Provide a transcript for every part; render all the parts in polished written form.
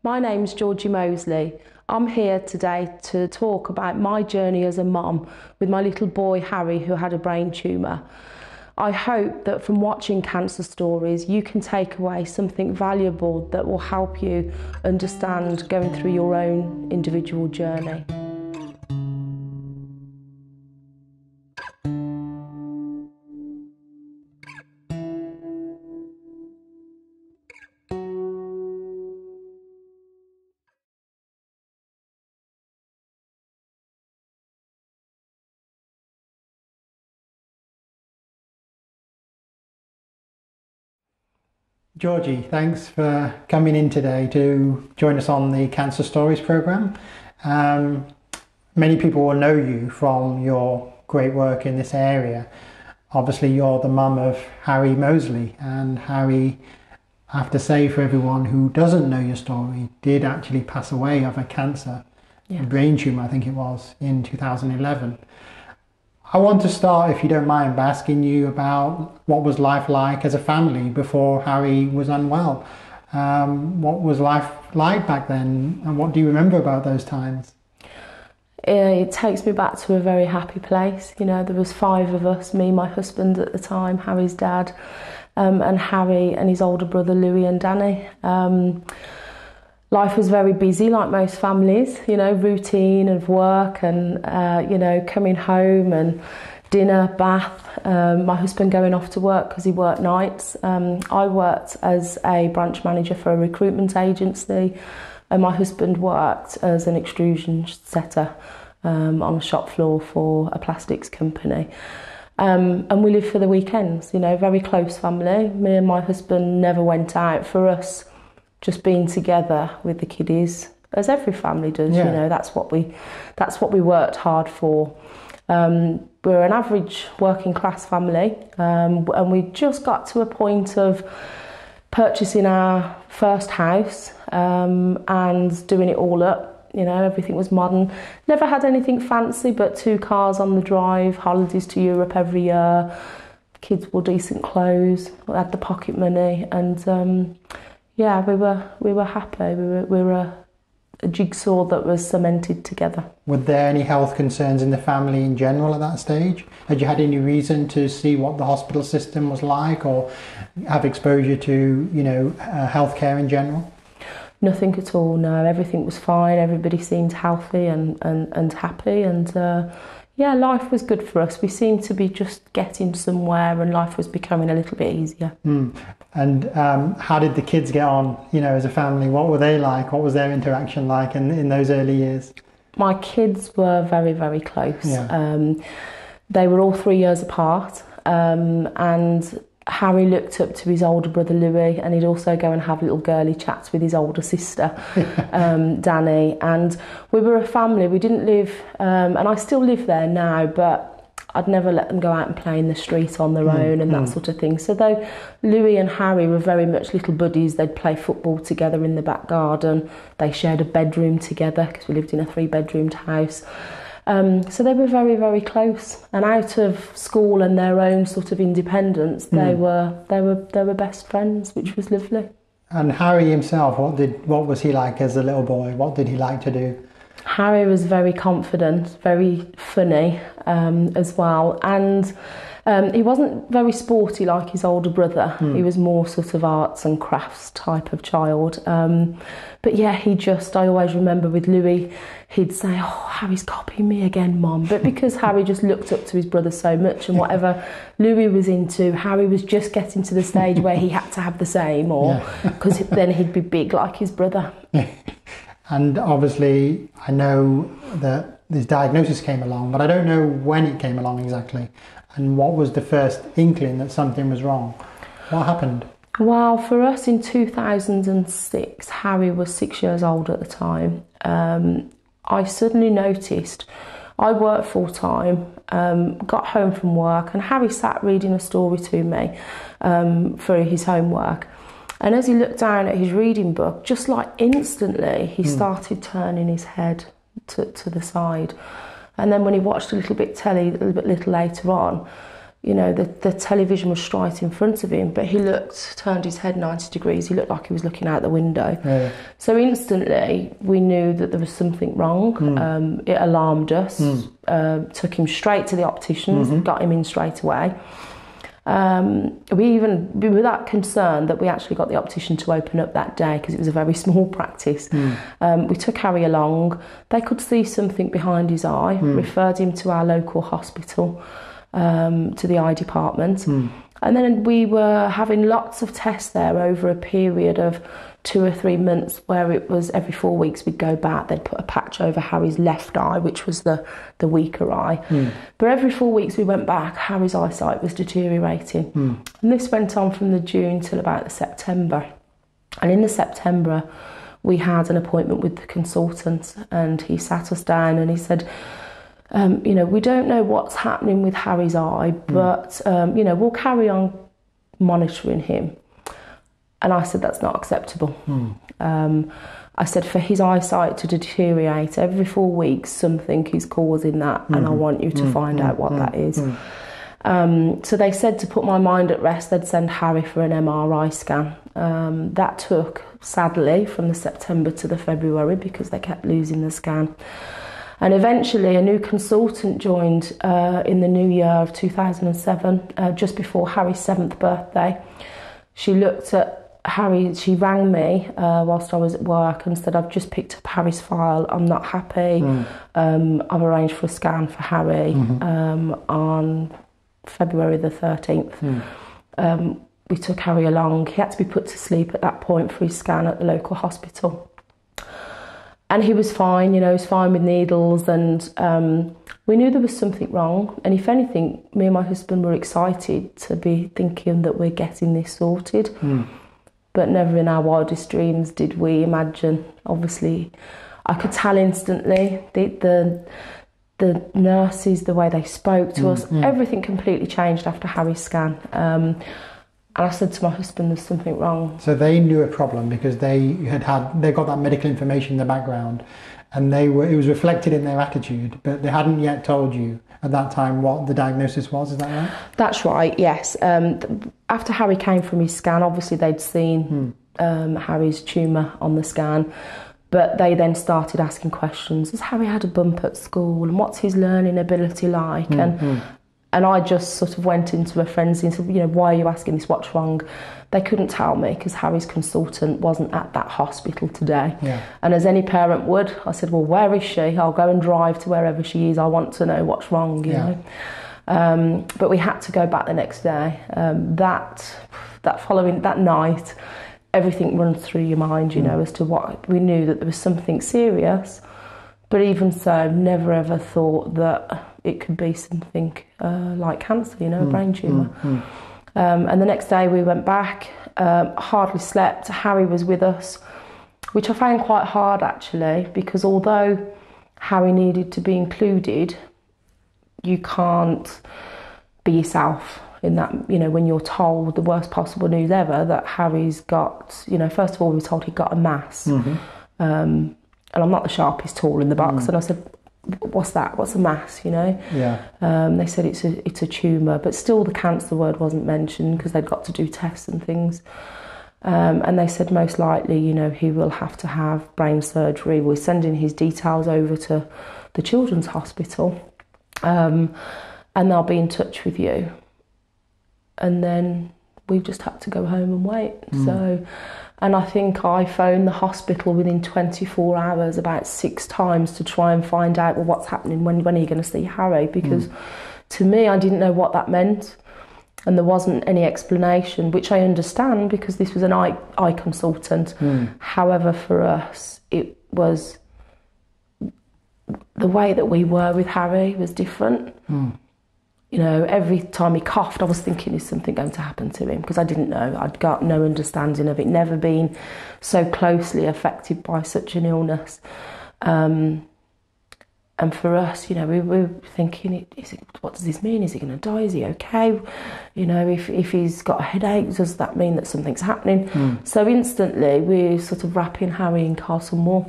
My name's Georgie Moseley. I'm here today to talk about my journey as a mum with my little boy Harry, who had a brain tumour. I hope that from watching cancer stories you can take away something valuable that will help you understand going through your own individual journey. Georgie, thanks for coming in today to join us on the Cancer Stories programme. Many people will know you from your great work in this area. Obviously, you're the mum of Harry Moseley, and Harry, I have to say for everyone who doesn't know your story, did actually pass away of a cancer, a brain tumour, I think it was, in 2011. I want to start, if you don't mind, by asking you about what was life like as a family before Harry was unwell. What was life like back then, and what do you remember about those times? It takes me back to a very happy place. You know, there was 5 of us, me, my husband at the time, Harry's dad, and Harry and his older brother Louis and Danny. Life was very busy, like most families, you know, routine of work and, you know, coming home and dinner, bath, my husband going off to work because he worked nights. I worked as a branch manager for a recruitment agency, and my husband worked as an extrusion setter on a shop floor for a plastics company. And we lived for the weekends, you know, very close family. Me and my husband never went out. For us, just being together with the kiddies, as every family does, you know, that's what we worked hard for. We're an average working class family, and we just got to a point of purchasing our first house and doing it all up. You know, everything was modern. Never had anything fancy, but 2 cars on the drive, holidays to Europe every year. Kids wore decent clothes, had the pocket money, and yeah, we were happy. We were a jigsaw that was cemented together. Were there any health concerns in the family in general at that stage? Had you had any reason to see what the hospital system was like, or have exposure to, you know, healthcare in general? Nothing at all. No, everything was fine. Everybody seemed healthy and happy, and yeah, life was good for us. We seemed to be just getting somewhere, and life was becoming a little bit easier. And how did the kids get on, you know, as a family? What were they like? What was their interaction like in those early years? My kids were very, very close. Yeah. They were all 3 years apart, and Harry looked up to his older brother Louis, and he'd also go and have little girly chats with his older sister, Danny. And we were a family. We didn't live, and I still live there now, but I'd never let them go out and play in the street on their own and that sort of thing. So though Louis and Harry were very much little buddies, they'd play football together in the back garden. They shared a bedroom together because we lived in a 3-bedroomed house. So they were very, very close, and out of school and their own sort of independence, they were best friends, which was lovely. And Harry himself, what was he like as a little boy? What did he like to do? Harry was very confident, very funny as well, and he wasn't very sporty like his older brother. He was more sort of arts and crafts type of child. But yeah, I always remember with Louis, he'd say, "Oh, Harry's copying me again, Mum." But because Harry just looked up to his brother so much, and whatever Louis was into, Harry was just getting to the stage where he had to have the same, or because then he'd be big like his brother. And obviously, I know that this diagnosis came along, but I don't know when it came along exactly. And what was the first inkling that something was wrong? What happened? Well, for us in 2006, Harry was 6 years old at the time. I suddenly noticed, I worked full time, got home from work, and Harry sat reading a story to me for his homework. And as he looked down at his reading book, just like instantly, he started turning his head to the side. And then when he watched a little bit telly a little later on, you know, the television was straight in front of him, but he turned his head 90 degrees. He looked like he was looking out the window. Yeah. So instantly we knew that there was something wrong. It alarmed us, took him straight to the opticians, got him in straight away. We were that concerned that we actually got the optician to open up that day because it was a very small practice. We took Harry along. They could see something behind his eye, referred him to our local hospital, to the eye department. And then we were having lots of tests there over a period of 2 or 3 months, where it was every 4 weeks we'd go back. They'd put a patch over Harry's left eye, which was the weaker eye. But every 4 weeks we went back, Harry's eyesight was deteriorating. And this went on from the June till about the September. And in the September we had an appointment with the consultant, and he sat us down and he said, you know, we don't know what's happening with Harry's eye, but you know, we'll carry on monitoring him. And I said, that's not acceptable. I said, for his eyesight to deteriorate every 4 weeks, something is causing that, and I want you to find out what that is. So they said to put my mind at rest, they'd send Harry for an MRI scan. That took, sadly, from the September to the February, because they kept losing the scan. And eventually a new consultant joined in the new year of 2007, just before Harry's 7th birthday. She looked at Harry, she rang me whilst I was at work and said, I've just picked up Harry's file, I'm not happy. I've arranged for a scan for Harry on February the 13th. We took Harry along. He had to be put to sleep at that point for his scan at the local hospital. And he was fine, you know, he was fine with needles, and we knew there was something wrong. And if anything, me and my husband were excited to be thinking that we're getting this sorted. But never in our wildest dreams did we imagine. Obviously, I could tell instantly, the nurses, the way they spoke to us, everything completely changed after Harry's scan. And I said to my husband, there's something wrong. So they knew a problem because they got that medical information in the background, and it was reflected in their attitude, but they hadn't yet told you at that time what the diagnosis was, is that right? That's right, yes. After Harry came from his scan, obviously they'd seen Harry's tumour on the scan, but they then started asking questions. Has Harry had a bump at school, and what's his learning ability like? And I just sort of went into a frenzy and said, you know, why are you asking this? What's wrong? They couldn't tell me because Harry's consultant wasn't at that hospital today. And as any parent would, I said, well, where is she? I'll go and drive to wherever she is. I want to know what's wrong, you know. But we had to go back the next day. That night, everything runs through your mind, you know, as to what we knew, that there was something serious. But even so, never ever thought that it could be something like cancer, you know, a brain tumour. And the next day we went back, hardly slept. Harry was with us, which I found quite hard actually, because although Harry needed to be included, you can't be yourself in that, you know, when you're told the worst possible news ever, that Harry's got, you know, first of all we were told he'd got a mass. And I'm not the sharpest tool in the box. And I said, what's that? What's a mass, you know? They said it's a tumour, but still the cancer word wasn't mentioned because they'd got to do tests and things. And they said most likely, you know, he will have to have brain surgery. We're sending his details over to the Children's Hospital, and they'll be in touch with you. And then we just had to go home and wait. And I think I phoned the hospital within 24 hours about 6 times to try and find out, well, what's happening, when are you going to see Harry? Because to me, I didn't know what that meant. And there wasn't any explanation, which I understand because this was an eye consultant. However, for us, it was the way that we were with Harry was different. You know, every time he coughed, I was thinking, is something going to happen to him? Because I didn't know. I'd got no understanding of it, never been so closely affected by such an illness. And for us, you know, we were thinking, what does this mean? Is he going to die? Is he okay? You know, if he's got a headache, does that mean that something's happening? So instantly, we're sort of wrapping Harry in Castle Moor.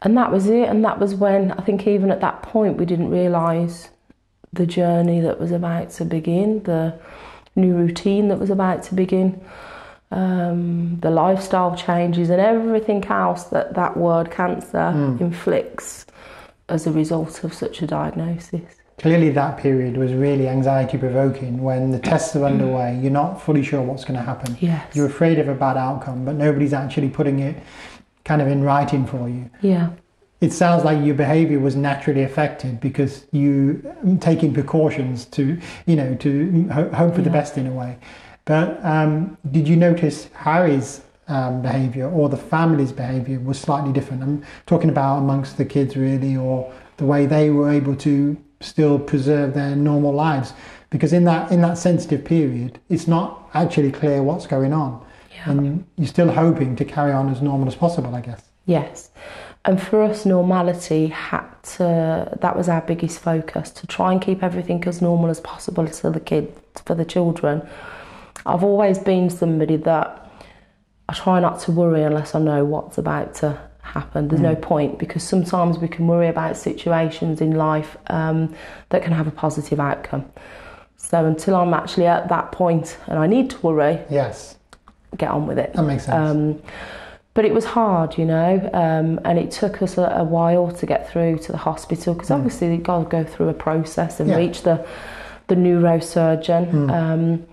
And that was it. And that was when, I think even at that point, we didn't realise the journey that was about to begin, the new routine that was about to begin, the lifestyle changes and everything else that word cancer inflicts as a result of such a diagnosis. Clearly that period was really anxiety provoking. When the tests are underway, you're not fully sure what's going to happen. Yes. You're afraid of a bad outcome, but nobody's actually putting it kind of in writing for you. Yeah. It sounds like your behaviour was naturally affected because you taking precautions to, to hope for the best in a way. But did you notice Harry's behaviour or the family's behaviour was slightly different? I'm talking about amongst the kids really, or the way they were able to still preserve their normal lives, because in that sensitive period it's not actually clear what's going on, and you're still hoping to carry on as normal as possible, I guess. Yes, and for us normality that was our biggest focus, to try and keep everything as normal as possible for the children. I've always been somebody that I try not to worry unless I know what's about to happen. There's no point, because sometimes we can worry about situations in life that can have a positive outcome. So until I'm actually at that point and I need to worry, get on with it. That makes sense. But it was hard, and it took us a while to get through to the hospital, because obviously you've got to go through a process and reach the neurosurgeon.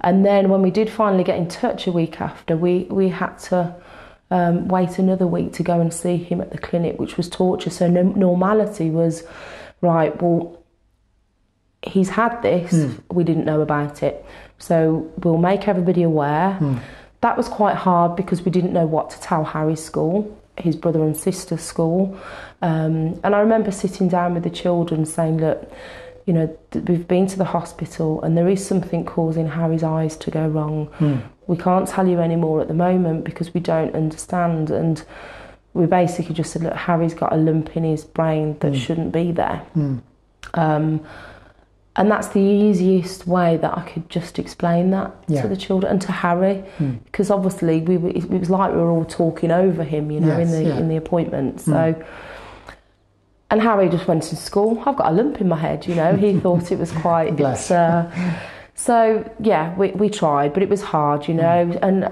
And then when we did finally get in touch a week after, we had to wait another week to go and see him at the clinic, which was torture. So normality was, right, well, he's had this, we didn't know about it, so we'll make everybody aware. That was quite hard because we didn't know what to tell Harry's school, his brother and sister's school. And I remember sitting down with the children saying, look, we've been to the hospital and there is something causing Harry's eyes to go wrong. We can't tell you any more at the moment because we don't understand. And we basically just said, look, Harry's got a lump in his brain that shouldn't be there. And that's the easiest way that I could just explain that to the children and to Harry, because obviously it was like we were all talking over him, in the appointment. So, and Harry just went to school. I've got a lump in my head, He thought it was quite. So yeah, we tried, but it was hard, And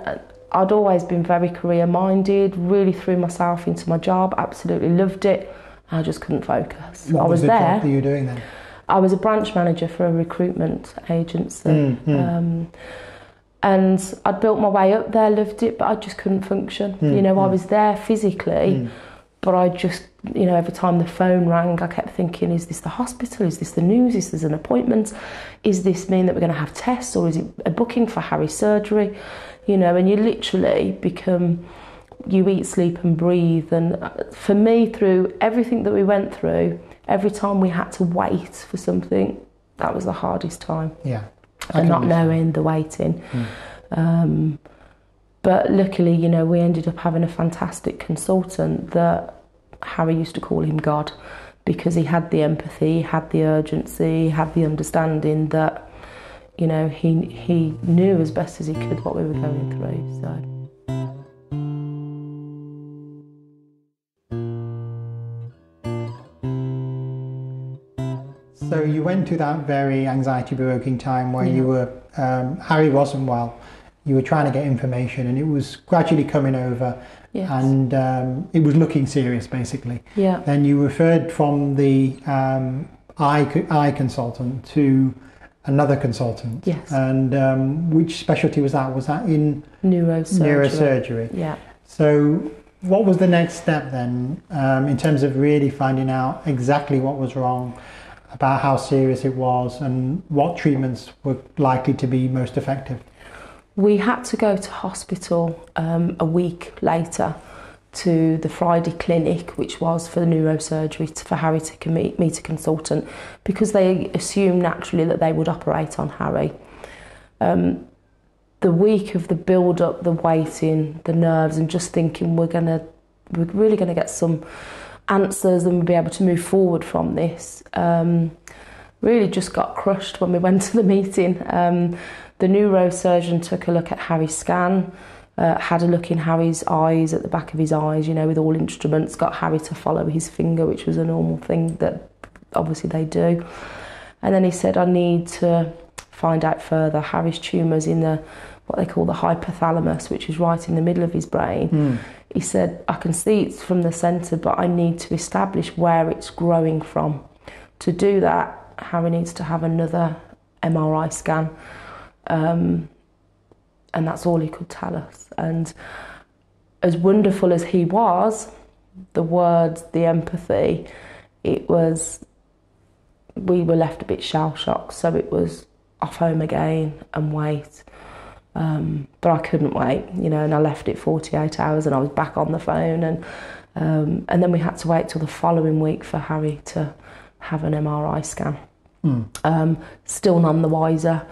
I'd always been very career-minded. Really threw myself into my job. Absolutely loved it. I just couldn't focus. What was the job that you were doing then? I was a branch manager for a recruitment agency, and I'd built my way up there, loved it, but I just couldn't function. I was there physically, but I just, every time the phone rang, I kept thinking, is this the hospital? Is this the news? Is this an appointment? Is this mean that we're going to have tests, or is it a booking for Harry's surgery? And you literally become, you eat, sleep and breathe. And for me, through everything that we went through, every time we had to wait for something, that was the hardest time. Yeah. And not knowing, the waiting. But luckily, we ended up having a fantastic consultant that Harry used to call him God, because he had the empathy, he had the urgency, he had the understanding that, he knew as best as he could what we were going through. So you went through that very anxiety-provoking time where you were, Harry wasn't well, you were trying to get information and it was gradually coming over, and it was looking serious basically. Then you referred from the eye consultant to another consultant. And which specialty was that? Was that in neurosurgery? So what was the next step then, in terms of really finding out exactly what was wrong, about how serious it was, and what treatments were likely to be most effective? We had to go to hospital a week later to the Friday clinic, which was for the neurosurgery, for Harry to meet a consultant, because they assumed naturally that they would operate on Harry. The week of the build-up, the waiting, the nerves, and just thinking we're really going to get some answers and we'll be able to move forward from this, really just got crushed when we went to the meeting. The neurosurgeon took a look at Harry's scan, had a look in Harry's eyes, at the back of his eyes, with all instruments, got Harry to follow his finger, which was a normal thing that obviously they do. And then he said, I need to find out further. Harry's tumour's in what they call the hypothalamus, which is right in the middle of his brain. He said, I can see it's from the centre, but I need to establish where it's growing from. To do that, Harry needs to have another MRI scan. And that's all he could tell us. And as wonderful as he was, the words, the empathy, we were left a bit shell-shocked. So it was off home again and wait. But I couldn't wait, and I left it 48 hours and I was back on the phone. And then we had to wait till the following week for Harry to have an MRI scan. Still none the wiser,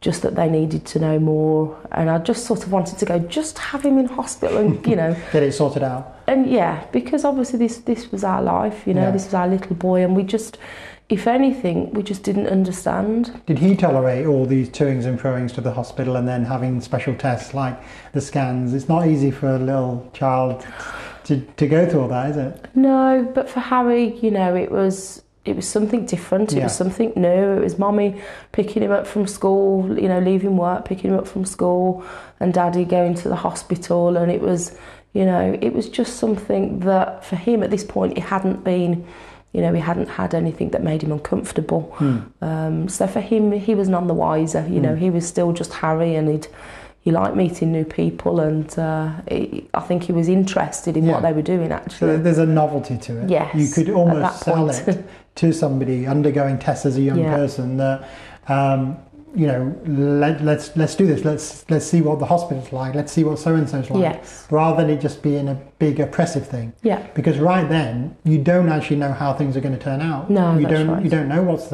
just that they needed to know more. And I just sort of wanted to go, just have him in hospital and, get it sorted out. And yeah, because obviously this was our life, this was our little boy, and we just, if anything, we just didn't understand. Did he tolerate all these toings and froings to the hospital and then having special tests like the scans? It's not easy for a little child to go through all that, is it? No, but for Harry, it was something different. It was something new. It was Mummy picking him up from school, leaving work, picking him up from school, and Daddy going to the hospital. And it was, it was just something that for him at this point, it hadn't been, he hadn't had anything that made him uncomfortable. So for him, he was none the wiser. He was still just Harry, and he liked meeting new people, and I think he was interested in what they were doing, actually. So there's a novelty to it. Yes. You could almost sell it to somebody undergoing tests as a young person that, let's do this. Let's see what the hospital's like. Let's see what so-and-so's like. Yes. Rather than it just being a big oppressive thing. Yeah. Because right then, you don't actually know how things are going to turn out. No, you that's don't. right. You don't know what's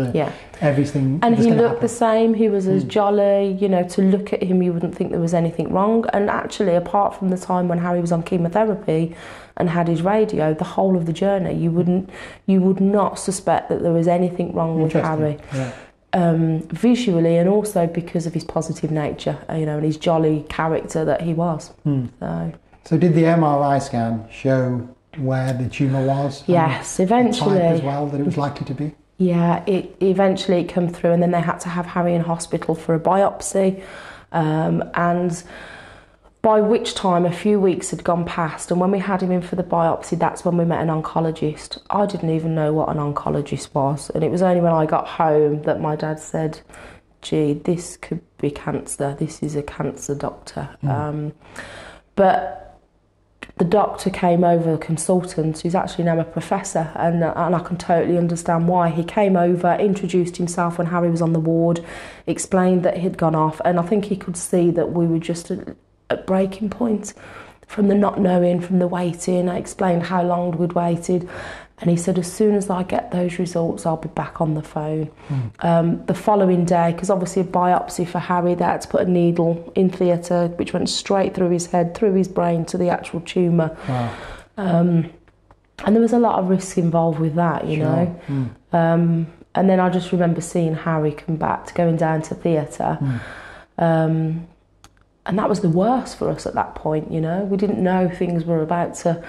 everything. And he looked happen. the same. He was as jolly. To look at him, you wouldn't think there was anything wrong. And actually, apart from the time when Harry was on chemotherapy and had his radio, the whole of the journey, you would not suspect that there was anything wrong with Harry. Yeah. Visually, and also because of his positive nature, and his jolly character that he was. So did the MRI scan show where the tumour was? Yes, eventually. The type as well that it was likely to be? Yeah, it eventually came through, and then they had to have Harry in hospital for a biopsy, and by which time a few weeks had gone past, and when we had him in for the biopsy, that's when we met an oncologist. I didn't even know what an oncologist was, and it was only when I got home that my dad said, gee, this could be cancer, this is a cancer doctor. But the doctor came over, a consultant, who's actually now a professor, and I can totally understand why. He came over, introduced himself when Harry was on the ward, explained that he'd gone off, and I think he could see that we were just at breaking point from the not knowing, from the waiting. I explained how long we'd waited, and he said, as soon as I get those results, I'll be back on the phone. The following day, because obviously a biopsy for Harry, they had to put a needle in theatre which went straight through his head, through his brain to the actual tumour. Wow. And there was a lot of risk involved with that, you know. And then I just remember seeing Harry come back, going down to theatre. And that was the worst for us at that point, you know. We didn't know things were about to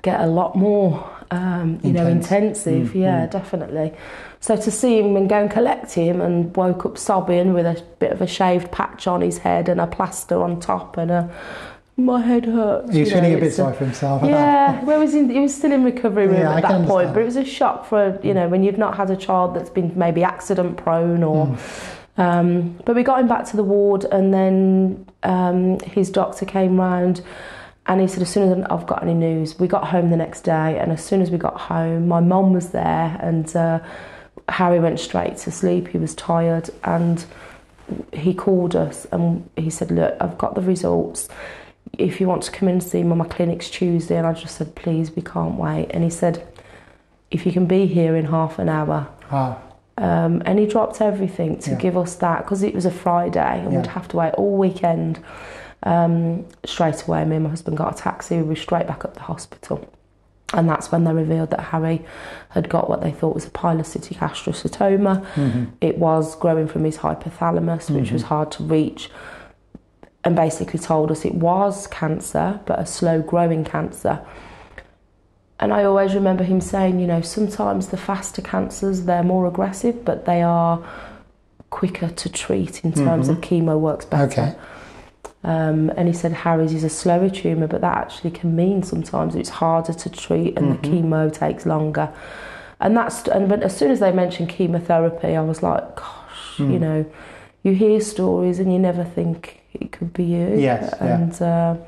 get a lot more, intensive. Definitely. So to see him and go and collect him, and woke up sobbing with a bit of a shaved patch on his head and a plaster on top, and my head hurts. He was feeling a bit sorry for himself. Yeah, well, he was still in recovery room at that point, but it was a shock for, when you've not had a child that's been maybe accident prone or... but we got him back to the ward, and then his doctor came round and he said, as soon as I've got any news. We got home the next day, and as soon as we got home, my mum was there, and Harry went straight to sleep. He was tired, and he called us and he said, look, I've got the results. If you want to come in and see me, my clinic's Tuesday. And I just said, please, we can't wait. And he said, if you can be here in half an hour. Wow. And he dropped everything to give us that, because it was a Friday and we'd have to wait all weekend. Straight away, me and my husband got a taxi. We were straight back up the hospital, and that's when they revealed that Harry had got what they thought was a pilocytic astrocytoma. It was growing from his hypothalamus, which was hard to reach, and basically told us it was cancer, but a slow growing cancer. And I always remember him saying, you know, sometimes the faster cancers, they're more aggressive, but they are quicker to treat in terms of chemo works better. Okay. And he said Harry's is a slower tumour, but that actually can mean sometimes it's harder to treat and the chemo takes longer. And but as soon as they mentioned chemotherapy, I was like, gosh, you know, you hear stories and you never think it could be you. Yes. And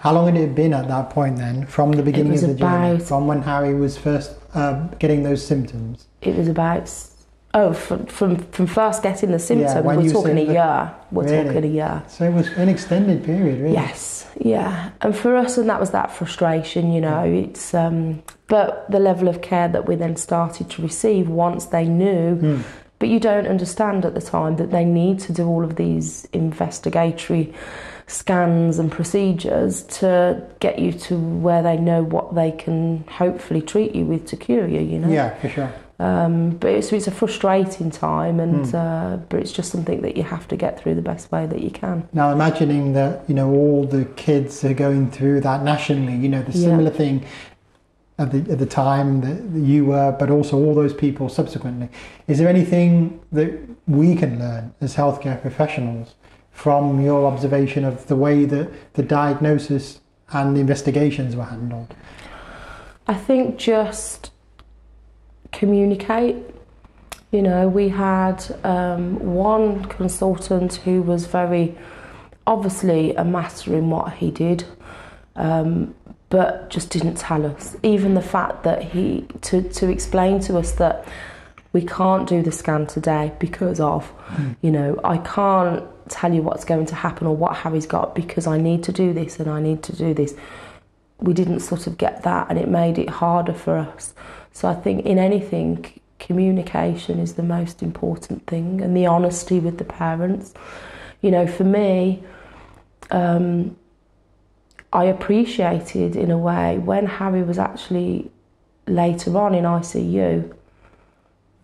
how long had it been at that point then, from the beginning of the journey, from when Harry was first getting those symptoms? It was about, from first getting the symptoms, we're talking a year. We're talking a year. So it was an extended period, really? Yes, yeah. And for us, and that was that frustration, you know, it's, but the level of care that we then started to receive once they knew, but you don't understand at the time that they need to do all of these investigatory scans and procedures to get you to where they know what they can hopefully treat you with to cure you, you know. Yeah, for sure. But it's a frustrating time, and but it's just something that you have to get through the best way that you can. Now, imagining that, you know, all the kids are going through that nationally, you know, the similar thing at the time that you were, but also all those people subsequently. Is there anything that we can learn as healthcare professionals from your observation of the way that the diagnosis and the investigations were handled? I think just communicate. You know, we had one consultant who was very obviously a master in what he did, but just didn't tell us. Even the fact that to explain to us that we can't do the scan today because of, you know, I can't tell you what's going to happen or what Harry's got because I need to do this and I need to do this. We didn't sort of get that, and it made it harder for us. So I think in anything, communication is the most important thing, and the honesty with the parents. You know, for me, I appreciated in a way when Harry was actually later on in ICU,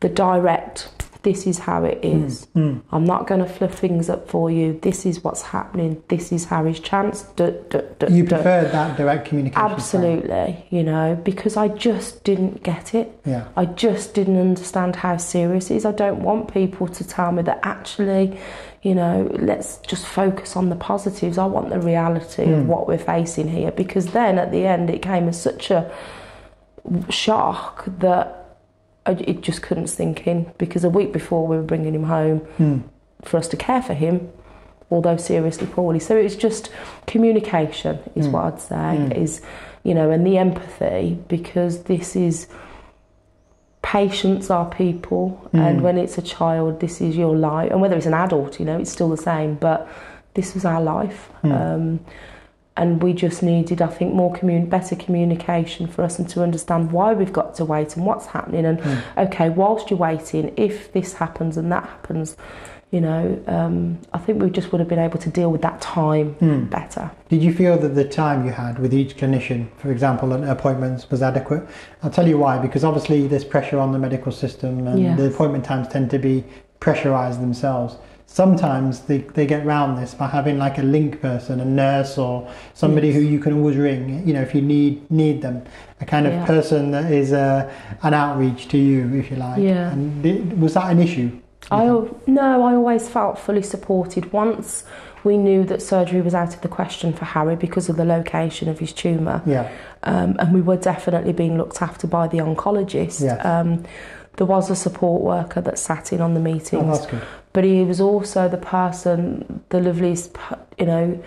the direct, this is how it is. I'm not going to fluff things up for you. This is what's happening. This is Harry's chance. You preferred that direct communication? Absolutely, you know, because I just didn't get it. Yeah. I just didn't understand how serious it is. I don't want people to tell me that actually, you know, let's just focus on the positives. I want the reality of what we're facing here, because then at the end it came as such a shock that it just couldn't sink in, because a week before we were bringing him home for us to care for him, although seriously poorly. So it's just communication is what I'd say is, you know, and the empathy, because this is, patients are people, and when it's a child, this is your life, and whether it's an adult, you know, it's still the same, but this was our life. And we just needed, I think, better communication for us, and to understand why we've got to wait and what's happening. And okay, whilst you're waiting, if this happens and that happens, you know, I think we just would have been able to deal with that time better. Did you feel that the time you had with each clinician, for example, at appointments, was adequate? I'll tell you why, because obviously there's pressure on the medical system, and the appointment times tend to be pressurised themselves. Sometimes they get around this by having like a link person, a nurse, or somebody who you can always ring, you know, if you need them, a kind of person that is an outreach to you, if you like. Yeah. And was that an issue? No, I always felt fully supported. Once we knew that surgery was out of the question for Harry because of the location of his tumour, and we were definitely being looked after by the oncologist. Yes. There was a support worker that sat in on the meetings. Oh, that's good. But he was also the person, the loveliest, you know,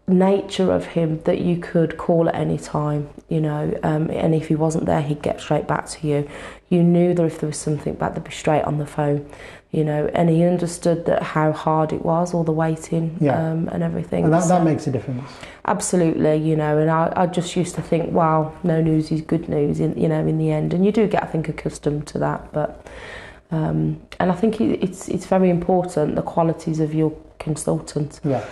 nature of him that you could call at any time, you know, and if he wasn't there, he'd get straight back to you. You knew that if there was something back, they'd be straight on the phone, you know, and he understood that how hard it was, all the waiting and everything. And that makes a difference. Absolutely, you know, and I just used to think, wow, no news is good news, you know, in the end. And you do get, I think, accustomed to that, but... and I think it's very important, the qualities of your consultant. Yeah.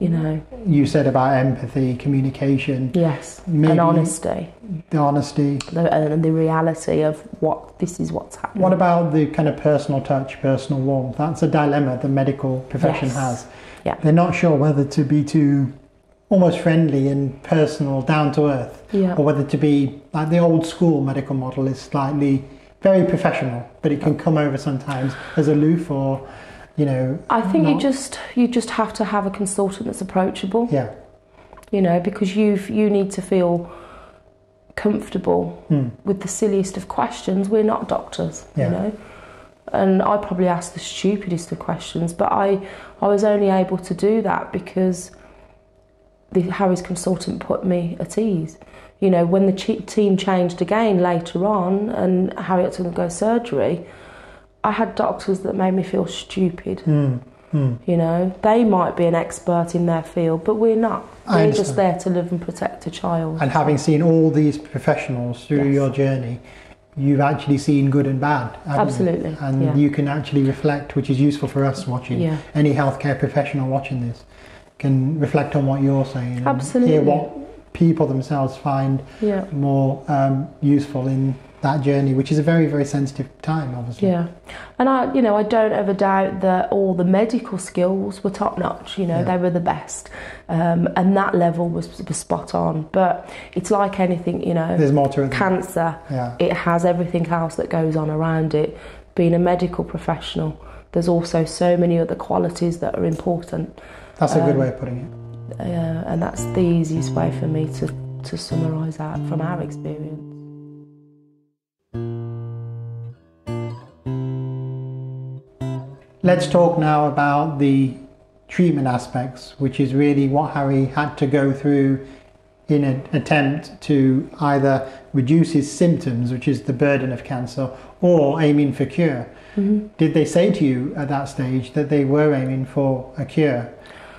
You know. You said about empathy, communication. Yes. And honesty. The honesty. And the reality of what's happening. What about the kind of personal touch, personal warmth? That's a dilemma the medical profession has. Yeah. They're not sure whether to be too almost friendly and personal, down to earth, Yeah. or whether to be like the old school medical model is slightly very professional, but it can come over sometimes as aloof or, you know. I think not, you just have to have a consultant that's approachable. Yeah. You know, because you need to feel comfortable with the silliest of questions. We're not doctors, Yeah. you know. And I probably asked the stupidest of questions, but I was only able to do that because Harry's consultant put me at ease. You know, when the team changed again later on and Harry had to undergo surgery, I had doctors that made me feel stupid. You know, they might be an expert in their field, but we're not. We're just there to live and protect a child. And having seen all these professionals through your journey, you've actually seen good and bad. Absolutely. You? And you can actually reflect, which is useful for us watching. Yeah. Any healthcare professional watching this can reflect on what you're saying. And Absolutely. hear what people themselves find more useful in that journey, which is a very, very sensitive time, obviously. Yeah. And I don't ever doubt that all the medical skills were top notch, you know, they were the best. And that level was spot on. But it's like anything, you know, there's more to it. Cancer, it has everything else that goes on around it. Being a medical professional, there's also so many other qualities that are important. That's a good way of putting it. And that's the easiest way for me to summarise that from our experience. Let's talk now about the treatment aspects, which is really what Harry had to go through in an attempt to either reduce his symptoms, which is the burden of cancer, or aiming for cure. Did they say to you at that stage that they were aiming for a cure,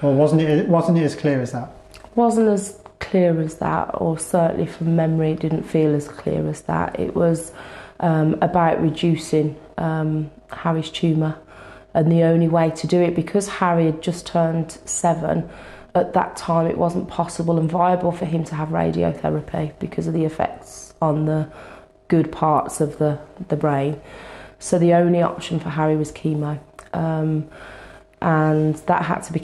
or wasn't it as clear as that? Wasn't as clear as that, or certainly from memory it didn't feel as clear as that. It was about reducing Harry's tumour. And the only way to do it, because Harry had just turned 7, at that time it wasn't possible and viable for him to have radiotherapy because of the effects on the good parts of the brain. So the only option for Harry was chemo. And that had to be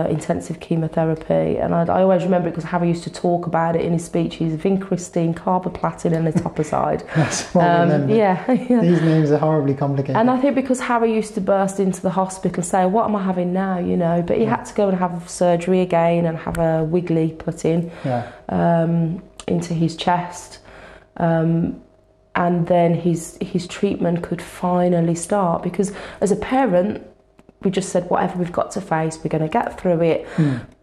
intensive chemotherapy. And I always remember it because Harry used to talk about it in his speeches: vincristine, carboplatin and etoposide. That's what I remember. Yeah. These names are horribly complicated. And I think because Harry used to burst into the hospital and say, what am I having now, you know? But he had to go and have surgery again and have a wiggly put in into his chest. And then his treatment could finally start, because as a parent, we just said, whatever we've got to face, we're going to get through it.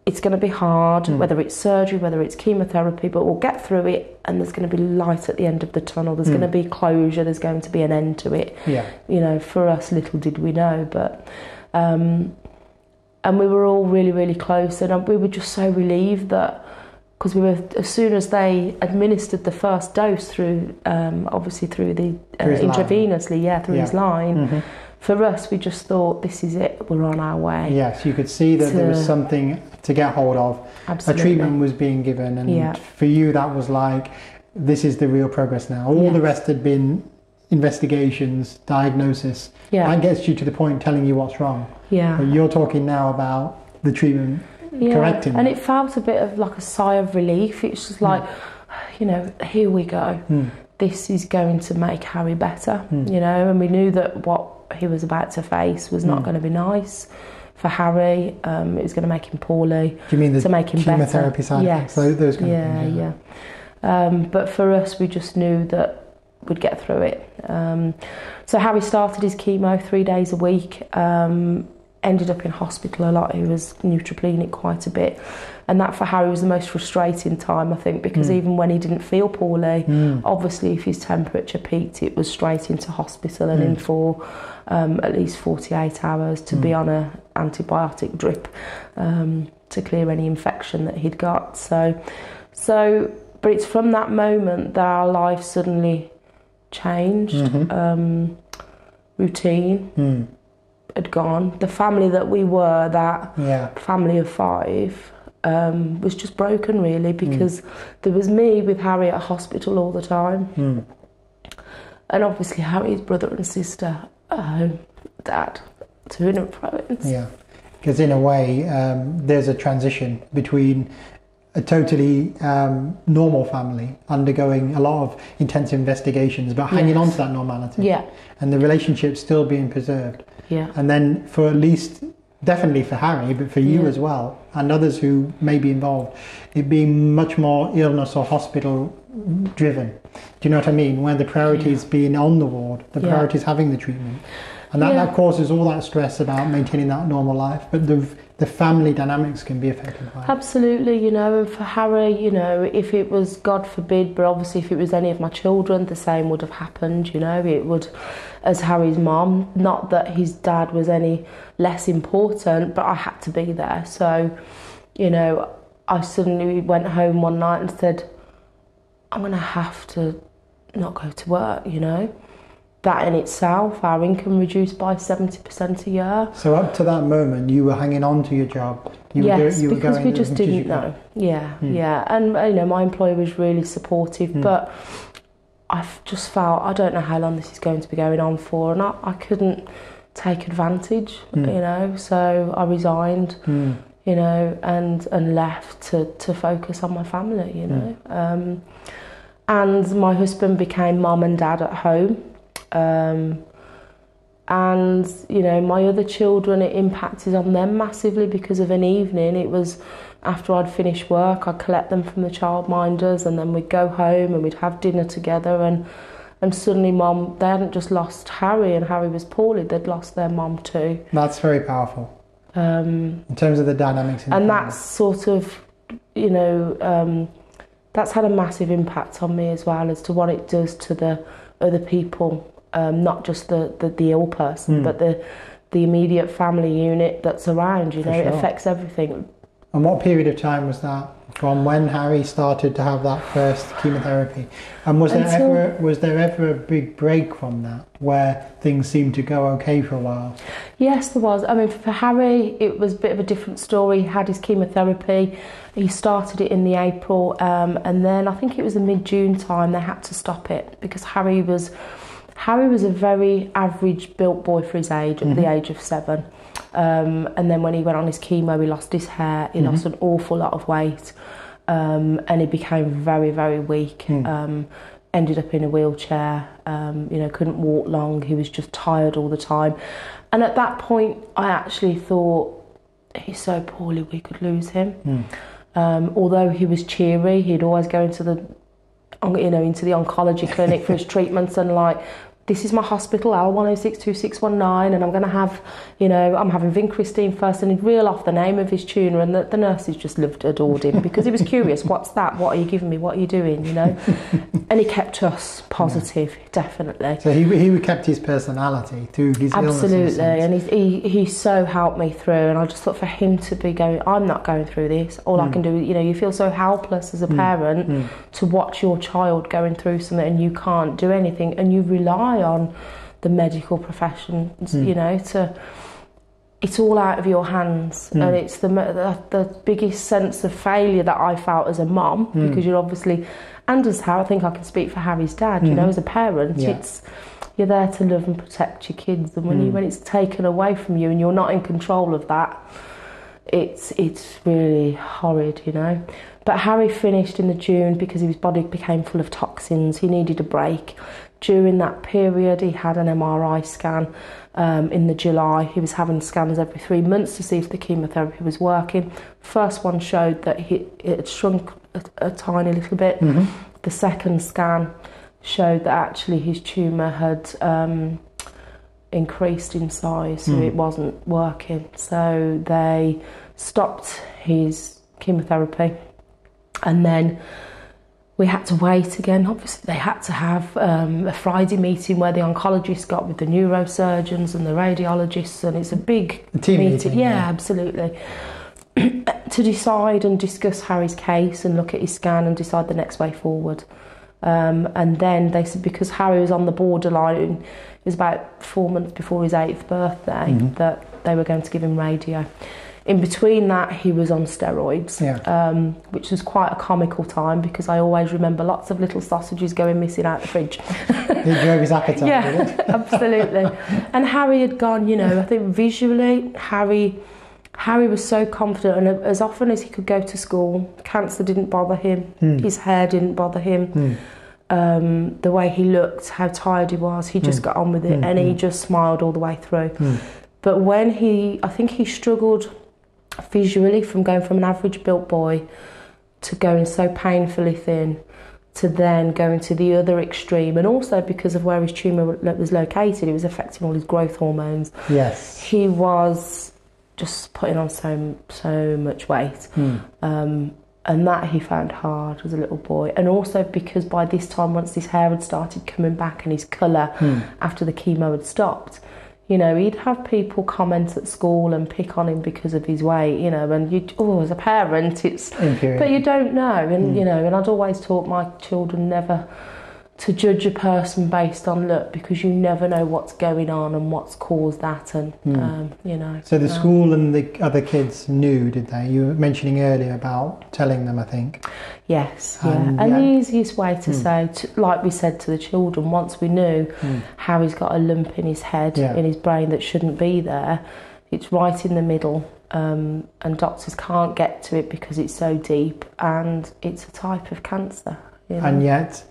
It's going to be hard, whether it's surgery, whether it's chemotherapy, but we'll get through it, and there's going to be light at the end of the tunnel. There's going to be closure. There's going to be an end to it. You know, for us, little did we know. But and we were all really, really close, and we were just so relieved that, because we were, as soon as they administered the first dose through, obviously through the intravenously, through his line. For us, we just thought, this is it, we're on our way. Yes, you could see that there was something to get hold of. Absolutely. A treatment was being given, and for you that was like, this is the real progress now. All the rest had been investigations, diagnosis. That gets you to the point telling you what's wrong. But you're talking now about the treatment correcting. And it felt a bit of like a sigh of relief. It's just like, you know, here we go. This is going to make Harry better, you know, and we knew that what he was about to face was not going to be nice for Harry. It was going to make him poorly. Do you mean the to make him chemotherapy better. side effects? Those kind of things, but for us, we just knew that we'd get through it. So Harry started his chemo 3 days a week. Ended up in hospital a lot. He was neutropenic quite a bit, and that for Harry was the most frustrating time, I think, because even when he didn't feel poorly, obviously if his temperature peaked, it was straight into hospital and in for at least 48 hours to be on a antibiotic drip to clear any infection that he'd got. So but it's from that moment that our life suddenly changed. Routine had gone. The family that we were, that family of 5, was just broken, really, because there was me with Harry at hospital all the time, and obviously Harry's brother and sister at home, Dad, to and fro. Because in a way, there's a transition between a totally normal family undergoing a lot of intense investigations, but hanging on to that normality. Yeah. And the relationship still being preserved. Yeah. And then for at least, definitely for Harry, but for you as well, and others who may be involved, it being much more illness or hospital driven. Do you know what I mean? Where the priority is being on the ward, the priority is having the treatment. And that causes all that stress about maintaining that normal life. But the family dynamics can be affected by it. Absolutely, you know, and for Harry, you know, if it was, God forbid, but obviously if it was any of my children, the same would have happened, you know. It would, as Harry's mum, not that his dad was any less important, but I had to be there. So, you know, I suddenly went home one night and said, I'm going to have to not go to work, you know. That in itself, our income reduced by 70% a year. So up to that moment, you were hanging on to your job. Yes, because we just didn't know. Yeah. And, you know, my employer was really supportive, but I've just felt, I don't know how long this is going to be going on for, and I couldn't take advantage, you know, so I resigned, you know, and left to focus on my family, you know. And my husband became mum and dad at home. And you know, my other children, it impacted on them massively because of an evening. It was after I'd finished work, I'd collect them from the childminders, and then we'd go home and we'd have dinner together, and suddenly mum, they hadn't just lost Harry and Harry was poorly, they'd lost their mum too. That's very powerful in terms of the dynamics in the family. That's sort of, you know, that's had a massive impact on me as well, as to what it does to the other people. Not just the ill person, but the immediate family unit that's around, you know, it affects everything. And what period of time was that from when Harry started to have that first chemotherapy? And was there ever a big break from that where things seemed to go okay for a while? Yes, there was. I mean, for Harry, it was a bit of a different story. He had his chemotherapy. He started it in the April, and then I think it was the mid-June time they had to stop it because Harry was a very average built boy for his age, at the age of 7. And then when he went on his chemo, he lost his hair, he lost an awful lot of weight, and he became very, very weak. Ended up in a wheelchair, you know, couldn't walk long, he was just tired all the time. And at that point, I actually thought, he's so poorly, we could lose him. Although he was cheery, he'd always go into the oncology clinic for his treatments, and like, this is my hospital, L1062-619, and I'm going to have, you know, I'm having vincristine first, and he'd reel off the name of his tumour, and the nurses just adored him because he was curious, what's that, what are you giving me, what are you doing, you know. And he kept us positive, definitely. So he kept his personality through his illness. Absolutely, and he so helped me through, and I just thought for him to be going, I'm not going through this, all I can do, you know, you feel so helpless as a parent to watch your child going through something and you can't do anything, and you rely on the medical profession, you know, it's all out of your hands, and it's the biggest sense of failure that I felt as a mum, because you're obviously, and as Harry, I think I can speak for Harry's dad, you know, as a parent, you're there to love and protect your kids, and when it's taken away from you and you're not in control of that, it's really horrid, you know. But Harry finished in the June because his body became full of toxins. He needed a break. During that period, he had an MRI scan in the July. He was having scans every 3 months to see if the chemotherapy was working. First one showed that it had shrunk a tiny little bit. The second scan showed that actually his tumour had increased in size, so it wasn't working. So they stopped his chemotherapy, and then we had to wait again. Obviously, they had to have a Friday meeting where the oncologists got with the neurosurgeons and the radiologists, and it's a big meeting. Yeah, absolutely. To decide and discuss Harry's case and look at his scan and decide the next way forward. And then they said, because Harry was on the borderline, it was about 4 months before his 8th birthday, that they were going to give him radio. In between that, he was on steroids, which was quite a comical time because I always remember lots of little sausages going missing out the fridge. It drove his appetite, didn't it? Absolutely. And Harry had gone, you know, I think visually, Harry Harry was so confident, and as often as he could go to school, cancer didn't bother him, his hair didn't bother him, the way he looked, how tired he was, he just got on with it, and he just smiled all the way through. But when I think he struggled visually from going from an average built boy to going so painfully thin to then going to the other extreme, and also because of where his tumour was located, it was affecting all his growth hormones. Yes. He was just putting on so much weight, and that he found hard as a little boy. And also because by this time, once his hair had started coming back and his colour after the chemo had stopped, you know, he'd have people comment at school and pick on him because of his weight, you know, and as a parent, it's, but you don't know, and you know, and I'd always taught my children never to judge a person based on look, because you never know what's going on and what's caused that, and you know. So the school and the other kids knew, did they? You were mentioning earlier about telling them, I think. Yes, and the easiest way to say, like we said to the children, once we knew Harry's got a lump in his head, in his brain that shouldn't be there, it's right in the middle, and doctors can't get to it because it's so deep, and it's a type of cancer. You know? And yet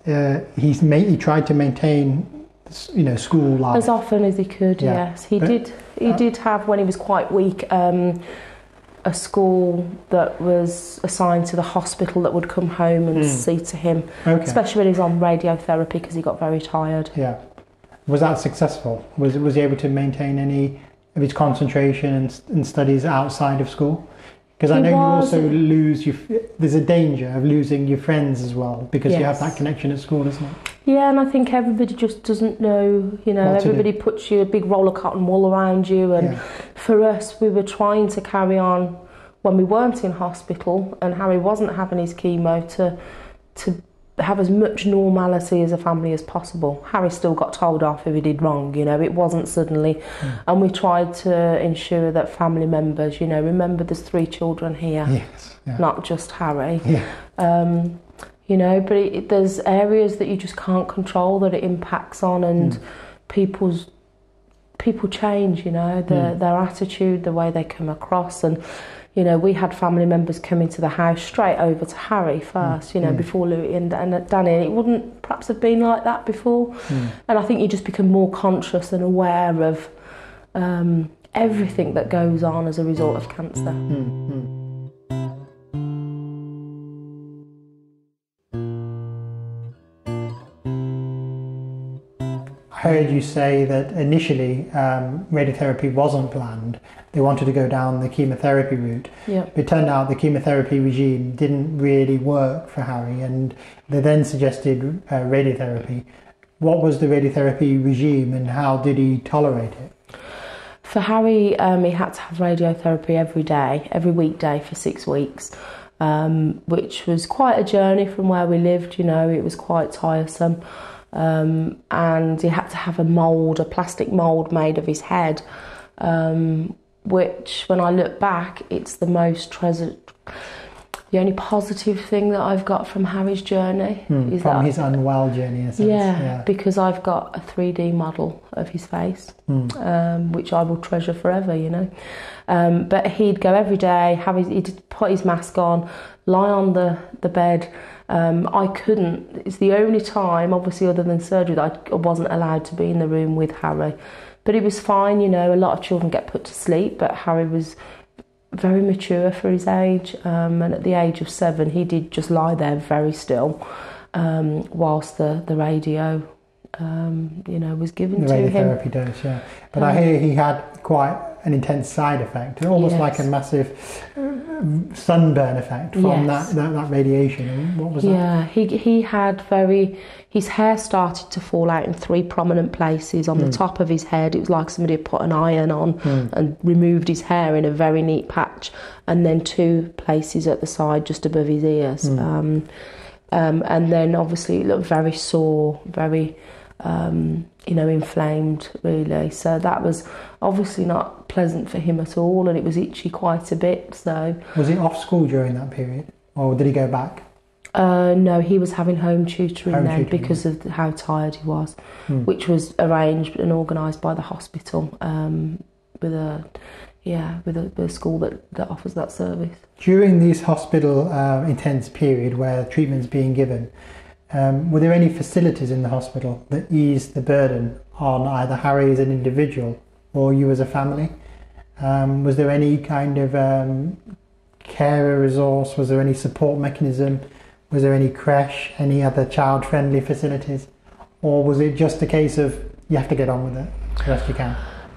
he tried to maintain, you know, school life as often as he could. Yes, he did. He did have, when he was quite weak, a school that was assigned to the hospital that would come home and see to him, especially when he was on radiotherapy because he got very tired. Yeah, was that successful? Was he able to maintain any of his concentration and studies outside of school? Because I know you also lose there's a danger of losing your friends as well, because you have that connection at school, isn't it? Yeah, and I think everybody just doesn't know, you know, everybody puts you a big roll of cotton wool around you, and for us, we were trying to carry on when we weren't in hospital and Harry wasn't having his chemo to have as much normality as a family as possible. Harry still got told off if he did wrong, you know, it wasn't suddenly. And we tried to ensure that family members, you know, remember there's 3 children here, not just Harry. You know, but there's areas that you just can't control that it impacts on, and people change, you know, their attitude, the way they come across. And you know, we had family members come into the house straight over to Harry first, you know, before Louis and Danny. And it wouldn't perhaps have been like that before. And I think you just become more conscious and aware of everything that goes on as a result of cancer. I heard you say that initially radiotherapy wasn't planned. They wanted to go down the chemotherapy route. But it turned out the chemotherapy regime didn't really work for Harry, and they then suggested radiotherapy. What was the radiotherapy regime and how did he tolerate it? For Harry, he had to have radiotherapy every weekday for 6 weeks, which was quite a journey from where we lived, you know, it was quite tiresome. And he had to have a plastic mould made of his head, which when I look back, it's the only positive thing that I've got from Harry's journey. Is from his unwell journey, in a sense. Because I've got a 3D model of his face, which I will treasure forever, you know. But he'd go every day, he'd put his mask on, lie on the bed. I couldn't. It's the only time, obviously other than surgery, that I wasn't allowed to be in the room with Harry. But it was fine, you know, a lot of children get put to sleep, but Harry was very mature for his age, and at the age of 7 he did just lie there very still, whilst the radio you know, was given to him. The radiotherapy dose, But I hear he had quite an intense side effect, almost like a massive sunburn effect from that radiation. What was that? Yeah, he had his hair started to fall out in 3 prominent places on the top of his head. It was like somebody had put an iron on and removed his hair in a very neat patch, and then 2 places at the side just above his ears. And then obviously it looked very sore, very you know, inflamed really. So that was obviously not pleasant for him at all, and it was itchy quite a bit. So was he off school during that period, or did he go back? No, he was having home tutoring because of how tired he was, which was arranged and organised by the hospital with a with a school that offers that service. During this hospital intense period where treatment's being given, were there any facilities in the hospital that eased the burden on either Harry as an individual or you as a family? Was there any kind of carer resource? Was there any support mechanism? Was there any creche, any other child-friendly facilities? Or was it just a case of you have to get on with it as best you can?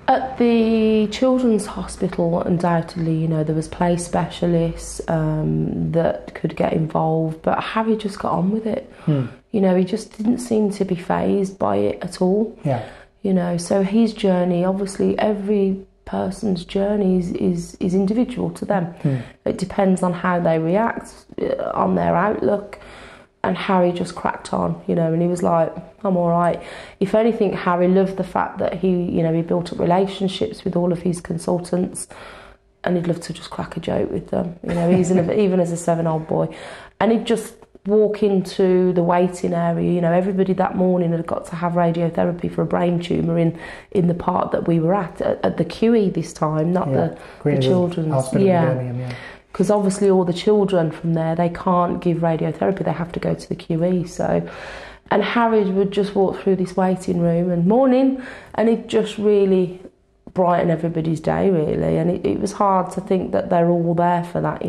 At the children's hospital, undoubtedly, there was play specialists that could get involved, but Harry just got on with it. He just didn't seem to be fazed by it at all. So his journey, obviously every person's journey is individual to them. It depends on how they react, on their outlook. And Harry just cracked on, and he was like, I'm all right. If anything, Harry loved the fact that he built up relationships with all of his consultants, and he'd love to just crack a joke with them, even as a 7-year-old boy. And he'd just walk into the waiting area, everybody that morning had got to have radiotherapy for a brain tumour in the part that we were at the QE this time, not the children's. Hospital in Birmingham, because obviously all the children from there, they can't give radiotherapy, they have to go to the QE. And Harry would just walk through this waiting room and morning, and it just really brighten everybody's day, really. And it was hard to think that they're all there for that,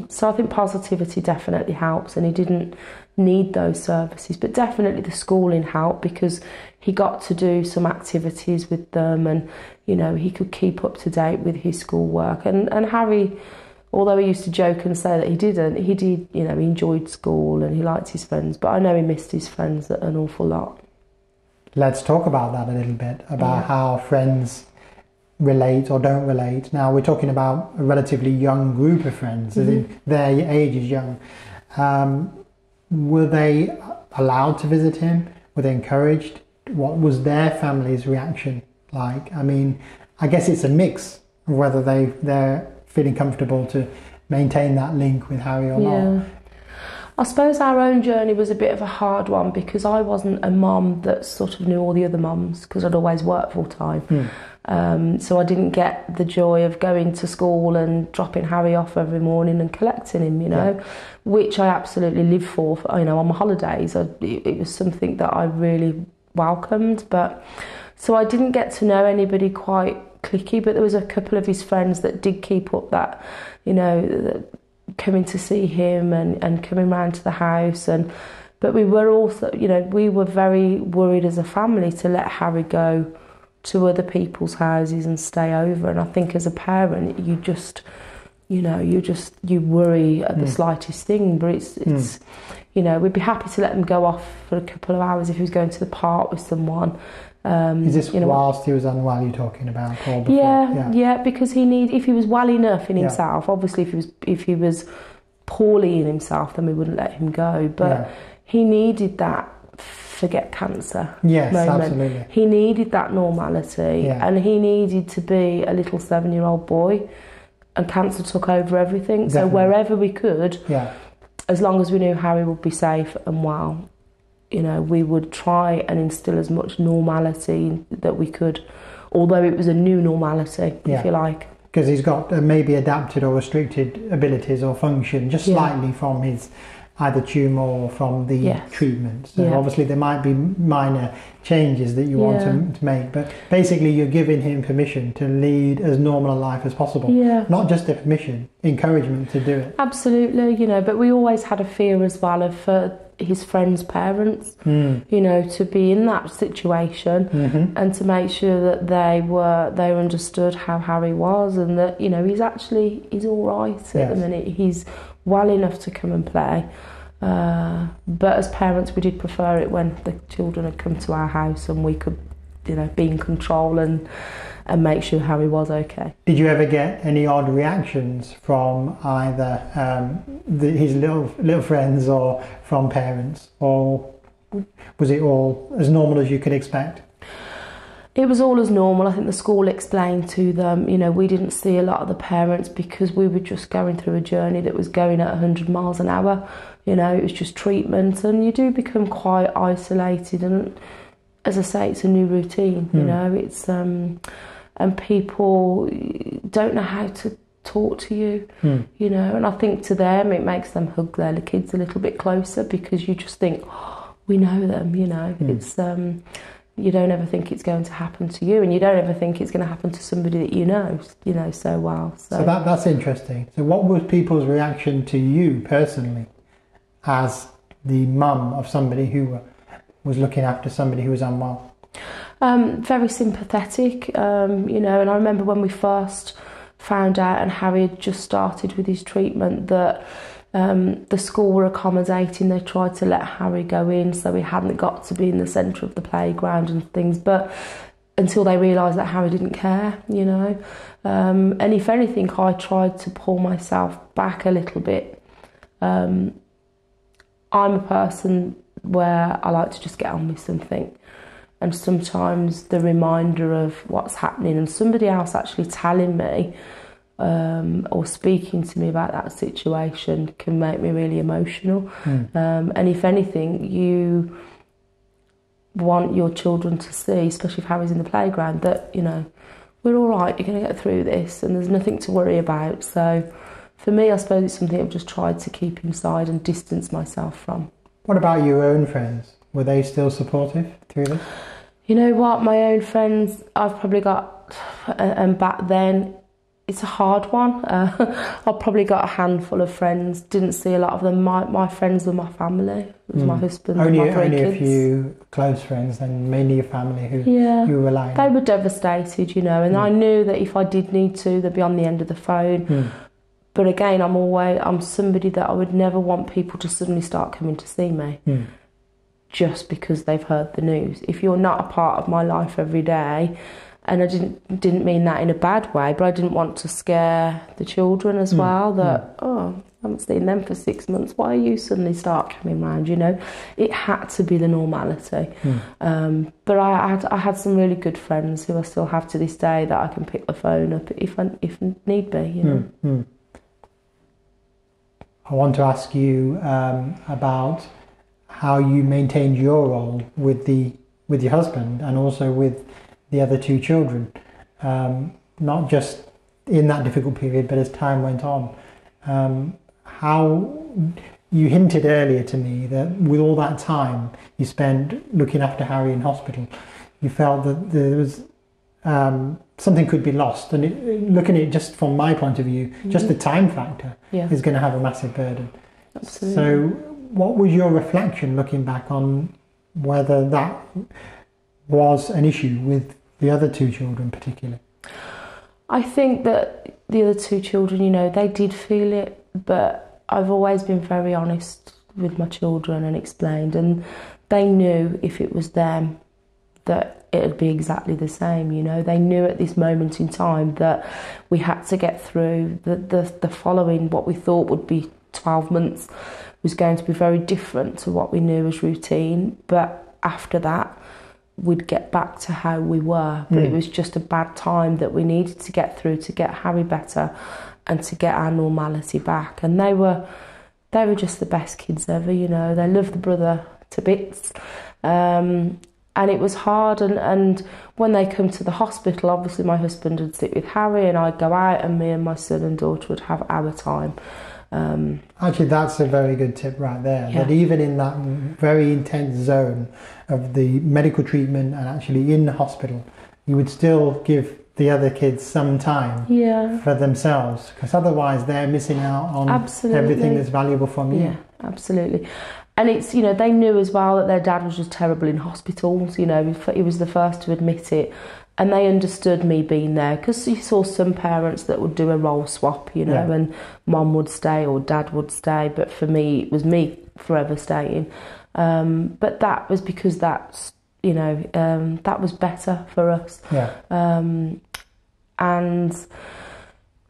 So I think positivity definitely helps, and he didn't need those services, but definitely the schooling helped because he got to do some activities with them, and he could keep up to date with his schoolwork. And Harry, although he used to joke and say that he did, he enjoyed school and he liked his friends, but I know he missed his friends an awful lot. Let's talk about that a little bit, about how friends relate or don't relate. Now we're talking about a relatively young group of friends, as in their age is young. Were they allowed to visit him? Were they encouraged? What was their family's reaction like? I mean, I guess it's a mix of whether they're feeling comfortable to maintain that link with Harry or not. I suppose our own journey was a bit of a hard one because I wasn't a mum that sort of knew all the other mums because I'd always worked full time. So I didn't get the joy of going to school and dropping Harry off every morning and collecting him, which I absolutely lived for, on my holidays. It was something that I really welcomed. But so I didn't get to know anybody quite clicky, but there was a couple of his friends that did keep up that, coming to see him and coming round to the house. But we were also, we were very worried as a family to let Harry go to other people's houses and stay over. And I think as a parent, you worry at the slightest thing. But it's we'd be happy to let them go off for a couple of hours if he was going to the park with someone. Is this whilst he was unwell you're talking about? Or before? Yeah, because if he was well enough in himself, obviously if he was poorly in himself, then we wouldn't let him go. But he needed that forget cancer moment. Absolutely. He needed that normality, and he needed to be a little 7-year-old boy, and cancer took over everything. Definitely. So wherever we could, as long as we knew Harry would be safe and well, we would try and instill as much normality that we could, although it was a new normality, if you like. Because he's got maybe adapted or restricted abilities or function just slightly from his either tumour or from the treatment. So obviously there might be minor changes that you want to make, but basically you're giving him permission to lead as normal a life as possible. Not just a permission, encouragement to do it. Absolutely, but we always had a fear as well of his friends' parents, to be in that situation and to make sure that they understood how Harry was, and that he's all right at the minute. He's well enough to come and play, but as parents we did prefer it when the children had come to our house and we could be in control and make sure Harry was okay. Did you ever get any odd reactions from either his little friends or from parents, or was it all as normal as you could expect? It was all as normal. I think the school explained to them, we didn't see a lot of the parents because we were just going through a journey that was going at 100 miles an hour. It was just treatment, and you do become quite isolated. And as I say, it's a new routine, it's... and people don't know how to talk to you, you know, and I think to them it makes them hug their kids a little bit closer, because you just think, oh, we know them, you know. It's you don't ever think it's going to happen to you, and you don't ever think it's going to happen to somebody that you know so well. So that's interesting. So what was people's reaction to you personally as the mum of somebody who was looking after somebody who was unwell? Very sympathetic, you know, and I remember when we first found out and Harry had just started with his treatment that the school were accommodating. They tried to let Harry go in so he hadn't got to be in the centre of the playground and things, but until they realised that Harry didn't care, you know. And if anything, I tried to pull myself back a little bit. I'm a person where I like to just get on with something, and sometimes the reminder of what's happening and somebody else actually telling me or speaking to me about that situation can make me really emotional. And if anything, you want your children to see, especially if Harry's in the playground, that, you know, we're all right, you're going to get through this and there's nothing to worry about. So for me, I suppose it's something I've just tried to keep inside and distance myself from. What about your own friends? Were they still supportive through this? You know what, my own friends, I've probably got, and back then, it's a hard one. I've probably got a handful of friends, didn't see a lot of them. My friends were my family. It was my husband and my 3 kids. Only a few close friends, and mainly your family who you rely on. They were devastated, you know, and I knew that if I did need to, they'd be on the end of the phone. But again, I'm somebody that I would never want people to suddenly start coming to see me just because they've heard the news. If you're not a part of my life every day, and I didn't mean that in a bad way, but I didn't want to scare the children as well, that, oh, I haven't seen them for 6 months, why are you suddenly start coming round, you know? It had to be the normality. But I had some really good friends who I still have to this day that I can pick the phone up if need be, you know. I want to ask you about how you maintained your role with your husband and also with the other 2 children, not just in that difficult period, but as time went on. How you hinted earlier to me that with all that time you spent looking after Harry in hospital, you felt that there was something could be lost. And looking at it just from my point of view, just the time factor is going to have a massive burden. Absolutely. So what was your reflection looking back on whether that was an issue with the other 2 children particularly? I think that the other 2 children, you know, they did feel it, but I've always been very honest with my children and explained, and they knew if it was them that it would be exactly the same, you know. They knew at this moment in time that we had to get through the following, what we thought would be 12 months was going to be very different to what we knew as routine, but after that we'd get back to how we were. But it was just a bad time that we needed to get through to get Harry better and to get our normality back. And they were just the best kids ever, you know. They loved the brother to bits. And it was hard, and when they come to the hospital, obviously my husband would sit with Harry and I'd go out, and me and my son and daughter would have our time. Actually, that's a very good tip right there. That even in that very intense zone of the medical treatment and actually in the hospital, you would still give the other kids some time for themselves, because otherwise they're missing out on everything that's valuable from you. Yeah, absolutely. And it's, you know, they knew as well that their dad was just terrible in hospitals, you know, he was the first to admit it. And they understood me being there, because you saw some parents that would do a role swap, you know, and mum would stay or dad would stay. But for me, it was me forever staying. But that was because that's, you know, that was better for us. And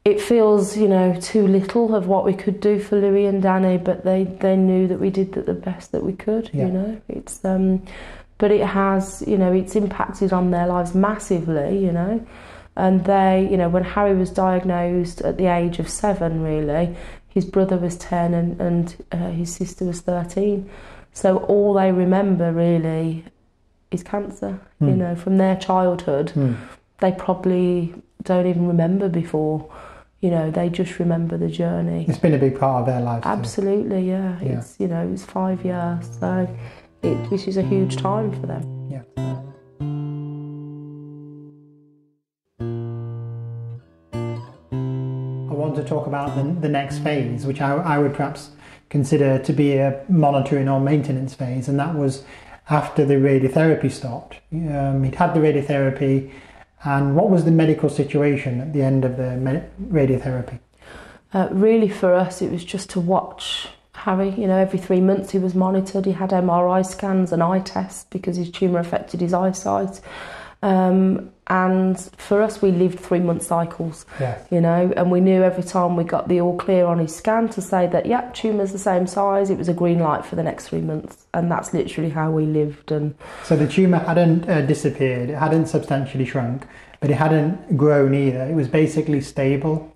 it feels, you know, too little of what we could do for Louis and Danny, but they knew that we did the best that we could, you know. It's but it has, you know, it's impacted on their lives massively, you know. And they, you know, when Harry was diagnosed at the age of 7, really, his brother was 10 and his sister was 13. So all they remember really is cancer, you know, from their childhood. they probably don't even remember before. You know, they just remember the journey. It's been a big part of their lives. Absolutely, yeah. It's, you know, it's 5 years, so which is a huge time for them. Yeah. I want to talk about the next phase, which I would perhaps consider to be a monitoring or maintenance phase, and that was after the radiotherapy stopped. He'd had the radiotherapy, and what was the medical situation at the end of the radiotherapy? Really for us it was just to watch Harry. You know, every 3 months he was monitored. He had MRI scans and eye tests because his tumour affected his eyesight. And for us, we lived 3 month cycles, you know, and we knew every time we got the all clear on his scan to say that, yeah, tumour's the same size, it was a green light for the next 3 months. And that's literally how we lived. And so the tumour hadn't disappeared, it hadn't substantially shrunk, but it hadn't grown either. It was basically stable,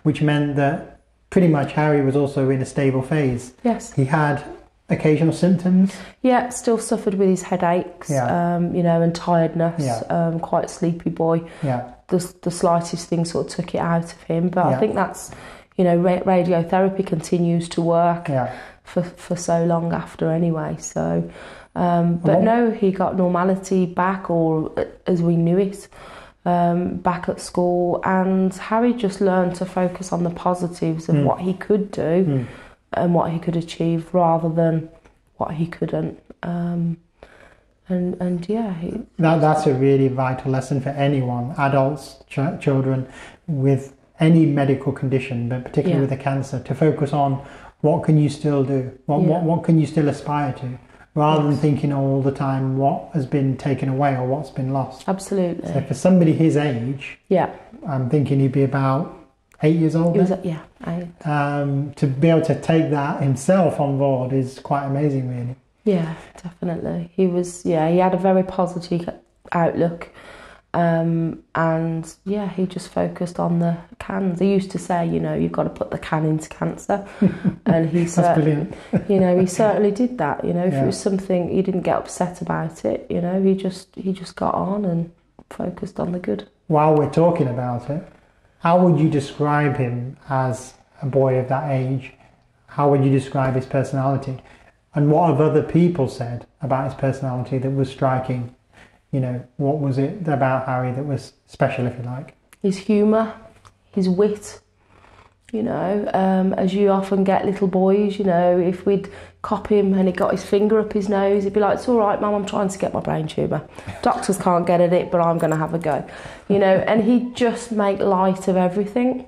which meant that pretty much Harry was also in a stable phase. Yes. He had occasional symptoms? Yeah, still suffered with his headaches, you know, and tiredness, quite a sleepy boy. Yeah. The slightest thing sort of took it out of him. But I think that's, you know, radiotherapy continues to work for so long after anyway. So, but no, he got normality back, or as we knew it, back at school. And Harry just learned to focus on the positives of what he could do. And what he could achieve rather than what he couldn't. That's a really vital lesson for anyone, adults, children, with any medical condition, but particularly with a cancer, to focus on what can you still do, what can you still aspire to, rather than thinking all the time what has been taken away or what's been lost. Absolutely. So for somebody his age, I'm thinking he'd be about 8 years old. He was, 8. To be able to take that himself on board is quite amazing, really. Yeah, definitely. He was, he had a very positive outlook, and he just focused on the cans. He used to say, you know, you've got to put the can into cancer, and he brilliant. You know, he certainly did that. You know, if it was something, he didn't get upset about it. You know, he just got on and focused on the good. While we're talking about it, how would you describe him as a boy of that age? How would you describe his personality? And what have other people said about his personality that was striking? You know, what was it about Harry that was special, if you like? His humour, his wit. You know, as you often get little boys, you know, if we'd cop him and he got his finger up his nose, he'd be like, it's all right, Mum, I'm trying to get my brain tumour. Doctors can't get at it, but I'm going to have a go. You know, and he'd just make light of everything.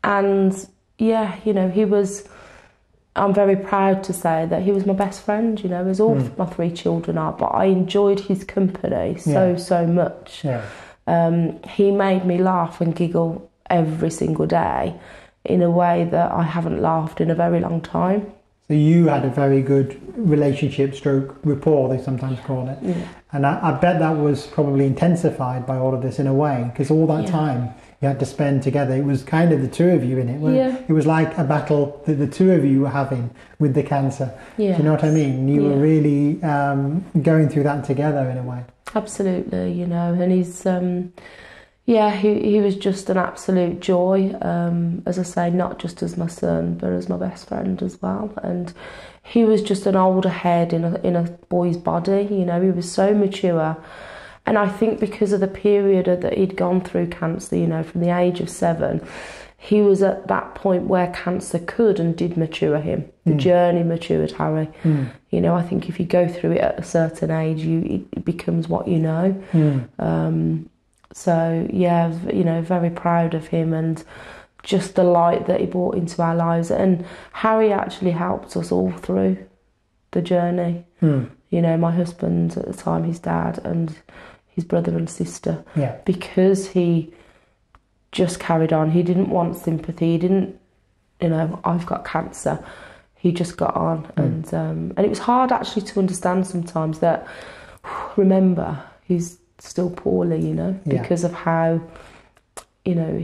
And, yeah, you know, I'm very proud to say that he was my best friend, you know, as all my 3 children are, but I enjoyed his company so much. Yeah. He made me laugh and giggle every single day in a way that I haven't laughed in a very long time. So you had a very good relationship stroke rapport, they sometimes call it. Yeah. And I bet that was probably intensified by all of this in a way, because all that time you had to spend together. It was kind of the two of you in it. It was like a battle that the two of you were having with the cancer. Yes. Do you know what I mean? You were really going through that together in a way. Absolutely, you know, and he's... he was just an absolute joy, as I say, not just as my son, but as my best friend as well. And he was just an older head in a boy's body, you know, he was so mature. And I think because of the period that he'd gone through cancer, you know, from the age of 7, he was at that point where cancer could and did mature him. The journey matured Harry. You know, I think if you go through it at a certain age, it becomes what you know. So, yeah, you know, very proud of him and just the light that he brought into our lives. And Harry actually helped us all through the journey. You know, my husband at the time, his dad, and his brother and sister. Yeah. Because he just carried on. He didn't want sympathy. He didn't, you know, I've got cancer. He just got on. And it was hard actually to understand sometimes that, remember, he's still poorly, you know, because of how, you know,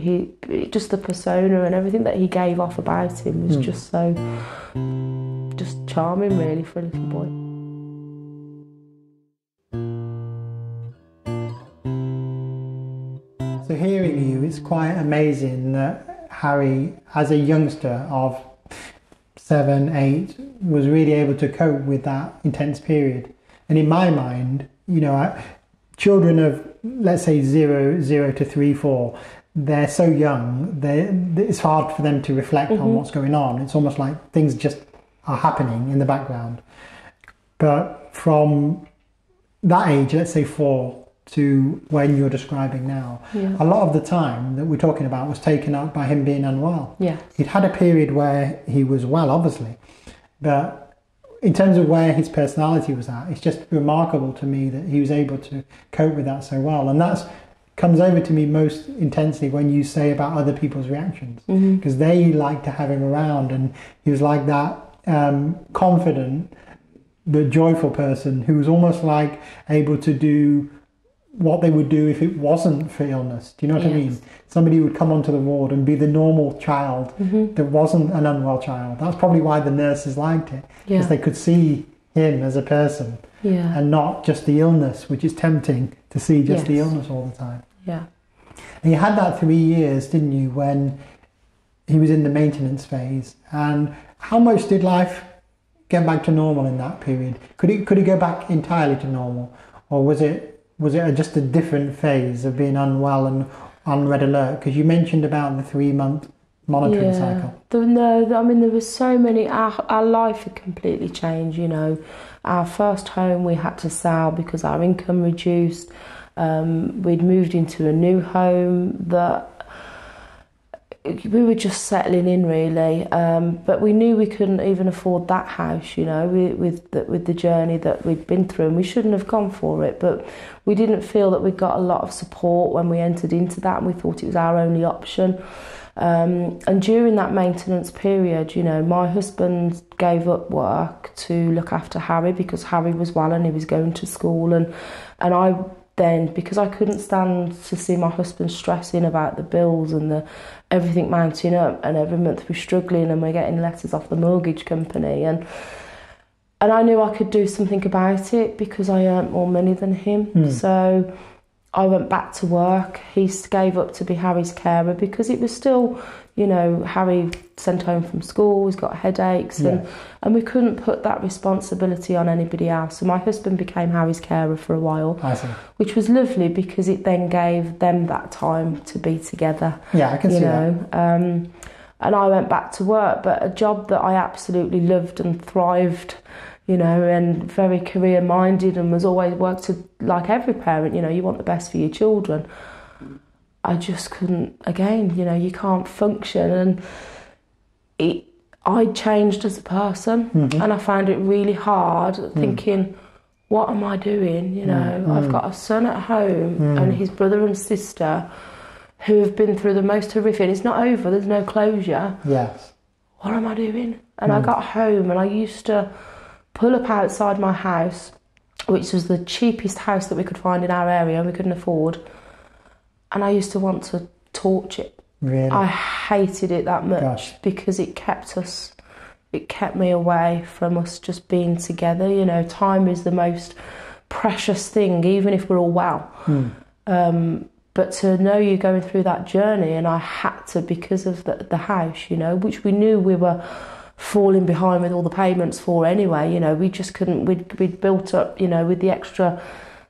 just the persona and everything that he gave off about him was just so charming, really, for a little boy. listening to you, it's quite amazing that Harry, as a youngster of 7, 8, was really able to cope with that intense period. And in my mind, you know, children of, let's say, 0 to 3, 4, they're so young, it's hard for them to reflect on what's going on. It's almost like things just are happening in the background. But from that age, let's say 4, to when you're describing now, a lot of the time that we're talking about was taken up by him being unwell. He'd had a period where he was well, obviously, but in terms of where his personality was at, it's just remarkable to me that he was able to cope with that so well. And that comes over to me most intensely when you say about other people's reactions, because they like to have him around, and he was like that confident but joyful person who was almost like able to do what they would do if it wasn't for illness. Do you know what I mean? Somebody would come onto the ward and be the normal child that wasn't an unwell child. That's probably why the nurses liked it, because they could see him as a person and not just the illness, which is tempting to see just the illness all the time. And you had that 3 years, didn't you, when he was in the maintenance phase. And how much did life get back to normal in that period? Could it go back entirely to normal, or was it just a different phase of being unwell and on red alert? Because you mentioned about the 3-month monitoring cycle. No, I mean, there was so many. Our life had completely changed. You know, our first home we had to sell because our income reduced. We'd moved into a new home that we were just settling in, really, but we knew we couldn't even afford that house, you know, with the journey that we'd been through, and we shouldn't have gone for it, but we didn't feel that we got a lot of support when we entered into that, and we thought it was our only option. And during that maintenance period, you know, my husband gave up work to look after Harry because Harry was well and he was going to school, and I then, because I couldn't stand to see my husband stressing about the bills and everything mounting up, and every month we're struggling and we're getting letters off the mortgage company, and I knew I could do something about it because I earned more money than him. So I went back to work. He gave up to be Harry's carer because it was still, you know, Harry sent home from school, he's got headaches, and we couldn't put that responsibility on anybody else. So my husband became Harry's carer for a while, which was lovely because it then gave them that time to be together. Yeah, I can see that. And I went back to work, but a job that I absolutely loved and thrived, you know, and very career minded, and was always worked to, like every parent, you know, you want the best for your children. I just couldn't, again, you know, you can't function, and I changed as a person, and I found it really hard thinking, what am I doing? You know, I've got a son at home and his brother and sister who have been through the most horrific. It's not over, there's no closure. What am I doing? And I got home and I used to pull up outside my house, which was the cheapest house that we could find in our area and we couldn't afford, and I used to want to torch it. Really? I hated it that much because it kept me away from us just being together. You know, time is the most precious thing, even if we're all well. But to know you're going through that journey, and I had to, because of the house, you know, which we knew we were falling behind with all the payments for anyway, you know, we just couldn't, we'd built up, you know, with the extra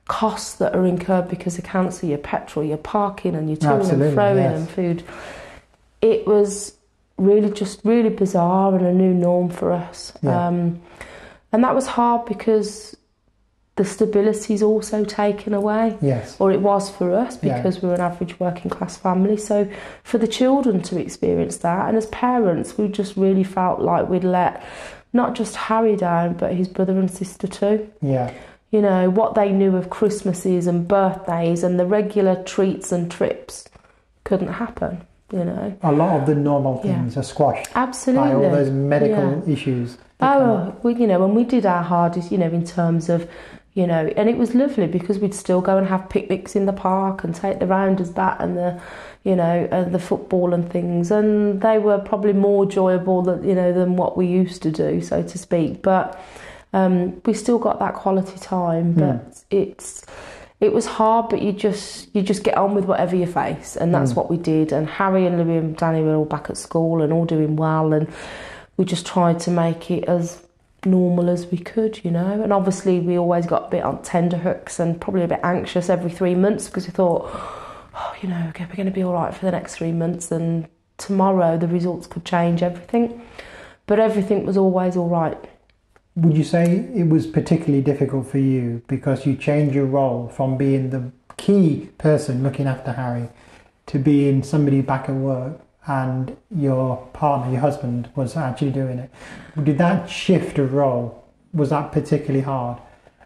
costs that are incurred because of cancer, your petrol, your parking and your toing and throwing and food. It was really bizarre and a new norm for us. And that was hard because the stability is also taken away. Or it was for us because we're an average working class family. So for the children to experience that, and as parents, we just really felt like we'd let not just Harry down, but his brother and sister too. You know, what they knew of Christmases and birthdays and the regular treats and trips couldn't happen, you know. A lot of the normal things are squashed by all those medical issues. You know, and we did our hardest, you know, in terms of, you know, and it was lovely because we'd still go and have picnics in the park and take the rounders bat and the, you know, the football and things, and they were probably more enjoyable than, you know, than what we used to do, so to speak. But we still got that quality time, but it it was hard, but you just get on with whatever you face, and that's what we did. And Harry and Louis and Danny were all back at school and all doing well, and we just tried to make it as normal as we could, you know. And obviously we always got a bit on tenterhooks and probably a bit anxious every 3 months, because we thought, oh, you know, okay, we're going to be all right for the next 3 months, and tomorrow the results could change everything. But everything was always all right. Would you say it was particularly difficult for you because you changed your role from being the key person looking after Harry to being somebody back at work, and your partner, your husband, was actually doing it? Did that shift of role, was that particularly hard?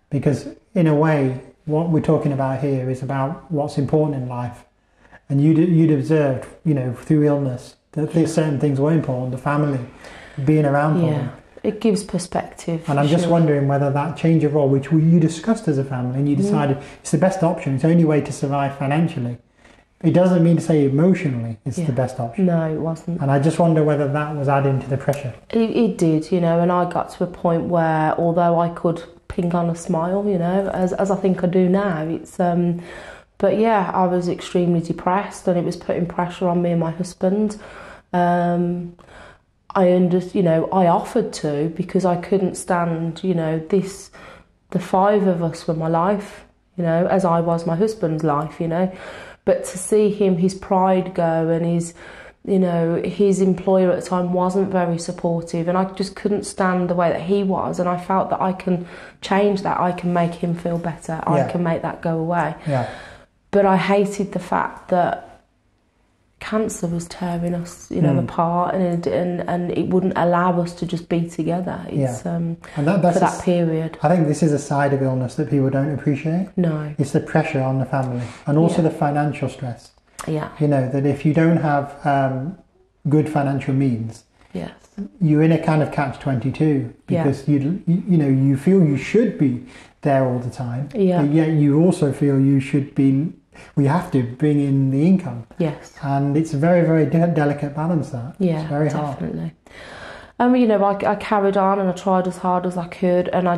Because in a way, what we're talking about here is about what's important in life. And you'd observed, you know, through illness, that there's certain things were important, the family, being around for them. It gives perspective. And I'm just wondering whether that change of role, which you discussed as a family, and you decided it's the best option, it's the only way to survive financially. It doesn't mean to say emotionally it's the best option. No, it wasn't. And I just wonder whether that was adding to the pressure. It did, you know, and I got to a point where, although I could ping on a smile, you know, as I think I do now, it's but yeah, I was extremely depressed, and it was putting pressure on me and my husband. I offered to, because I couldn't stand, you know, the five of us were my life, you know, as I was my husband's life, you know. But to see him, his pride go, and his employer at the time wasn't very supportive, and I just couldn't stand the way that he was, and I felt that I can change that, I can make him feel better, I can make that go away. Yeah. But I hated the fact that cancer was tearing us, you know, apart, and it wouldn't allow us to just be together. It's, and that's for that period. I think this is a side of illness that people don't appreciate. No. It's the pressure on the family, and also the financial stress. Yeah. You know, that if you don't have good financial means, yes, you're in a kind of catch-22, because you feel you should be there all the time, but yet you also feel we have to bring in the income. Yes. And it's a very, very delicate balance, that. Yeah, it's very definitely. You know, I carried on, and I tried as hard as I could, and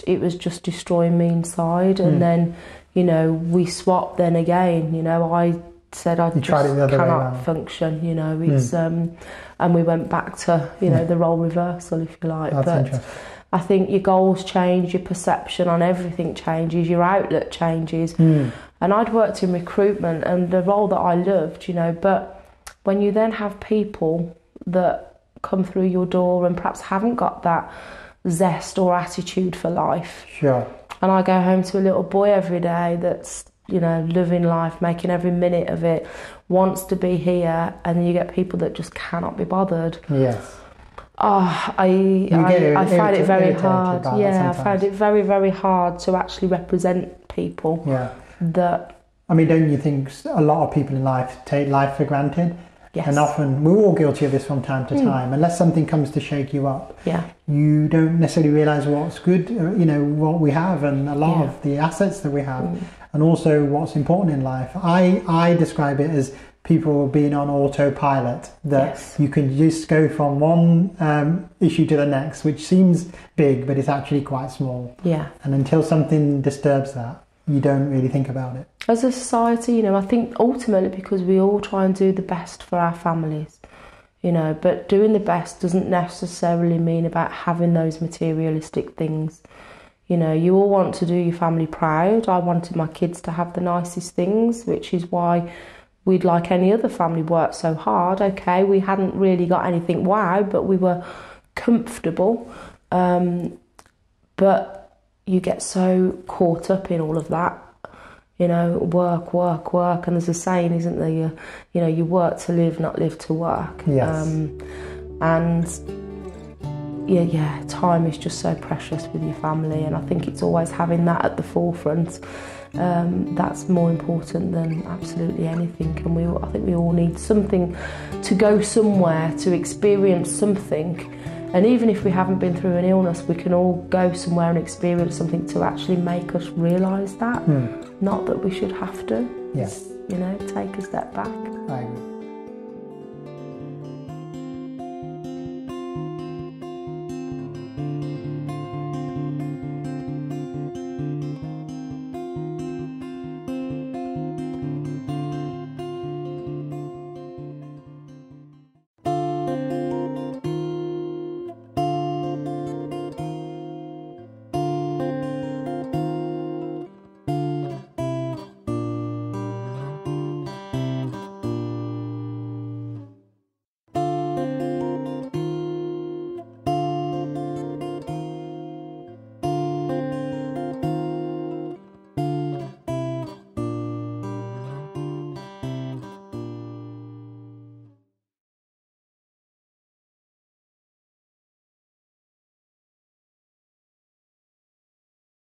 it was just destroying me inside. And then, you know, we swapped then again. You know, I said I just cannot function, you know. It's and we went back to, you know, the role reversal, if you like. But I think your goals change, your perception on everything changes, your outlook changes. And I'd worked in recruitment, and the role that I loved, you know, but when you then have people that come through your door and perhaps haven't got that zest or attitude for life. Sure. And I go home to a little boy every day that's, you know, living life, making every minute of it, wants to be here, and then you get people that just cannot be bothered. Yes. Oh, I find it very hard. Yeah, I find it very, very hard to actually represent people. Yeah. I mean, don't you think a lot of people in life take life for granted? Yes. And often, we're all guilty of this from time to time. Unless something comes to shake you up, you don't necessarily realise what's good, you know, what we have, and a lot of the assets that we have, and also what's important in life. I describe it as people being on autopilot, that you can just go from one issue to the next, which seems big, but it's actually quite small. Yeah. And until something disturbs that, you don't really think about it. As a society, you know, I think ultimately because we all try and do the best for our families, you know, but doing the best doesn't necessarily mean about having those materialistic things. You know, you all want to do your family proud. I wanted my kids to have the nicest things, which is why we'd, like any other family, worked so hard. Okay, we hadn't really got anything wow, but we were comfortable. But you get so caught up in all of that, you know, work, and there's a saying, isn't there? You know, you work to live, not live to work. Yes. And time is just so precious with your family, and I think it's always having that at the forefront. That's more important than absolutely anything. And I think we all need something to go somewhere, to experience something. And even if we haven't been through an illness, we can all go somewhere and experience something to actually make us realise that. Not that we should have to. Yes. You know, take a step back. I agree.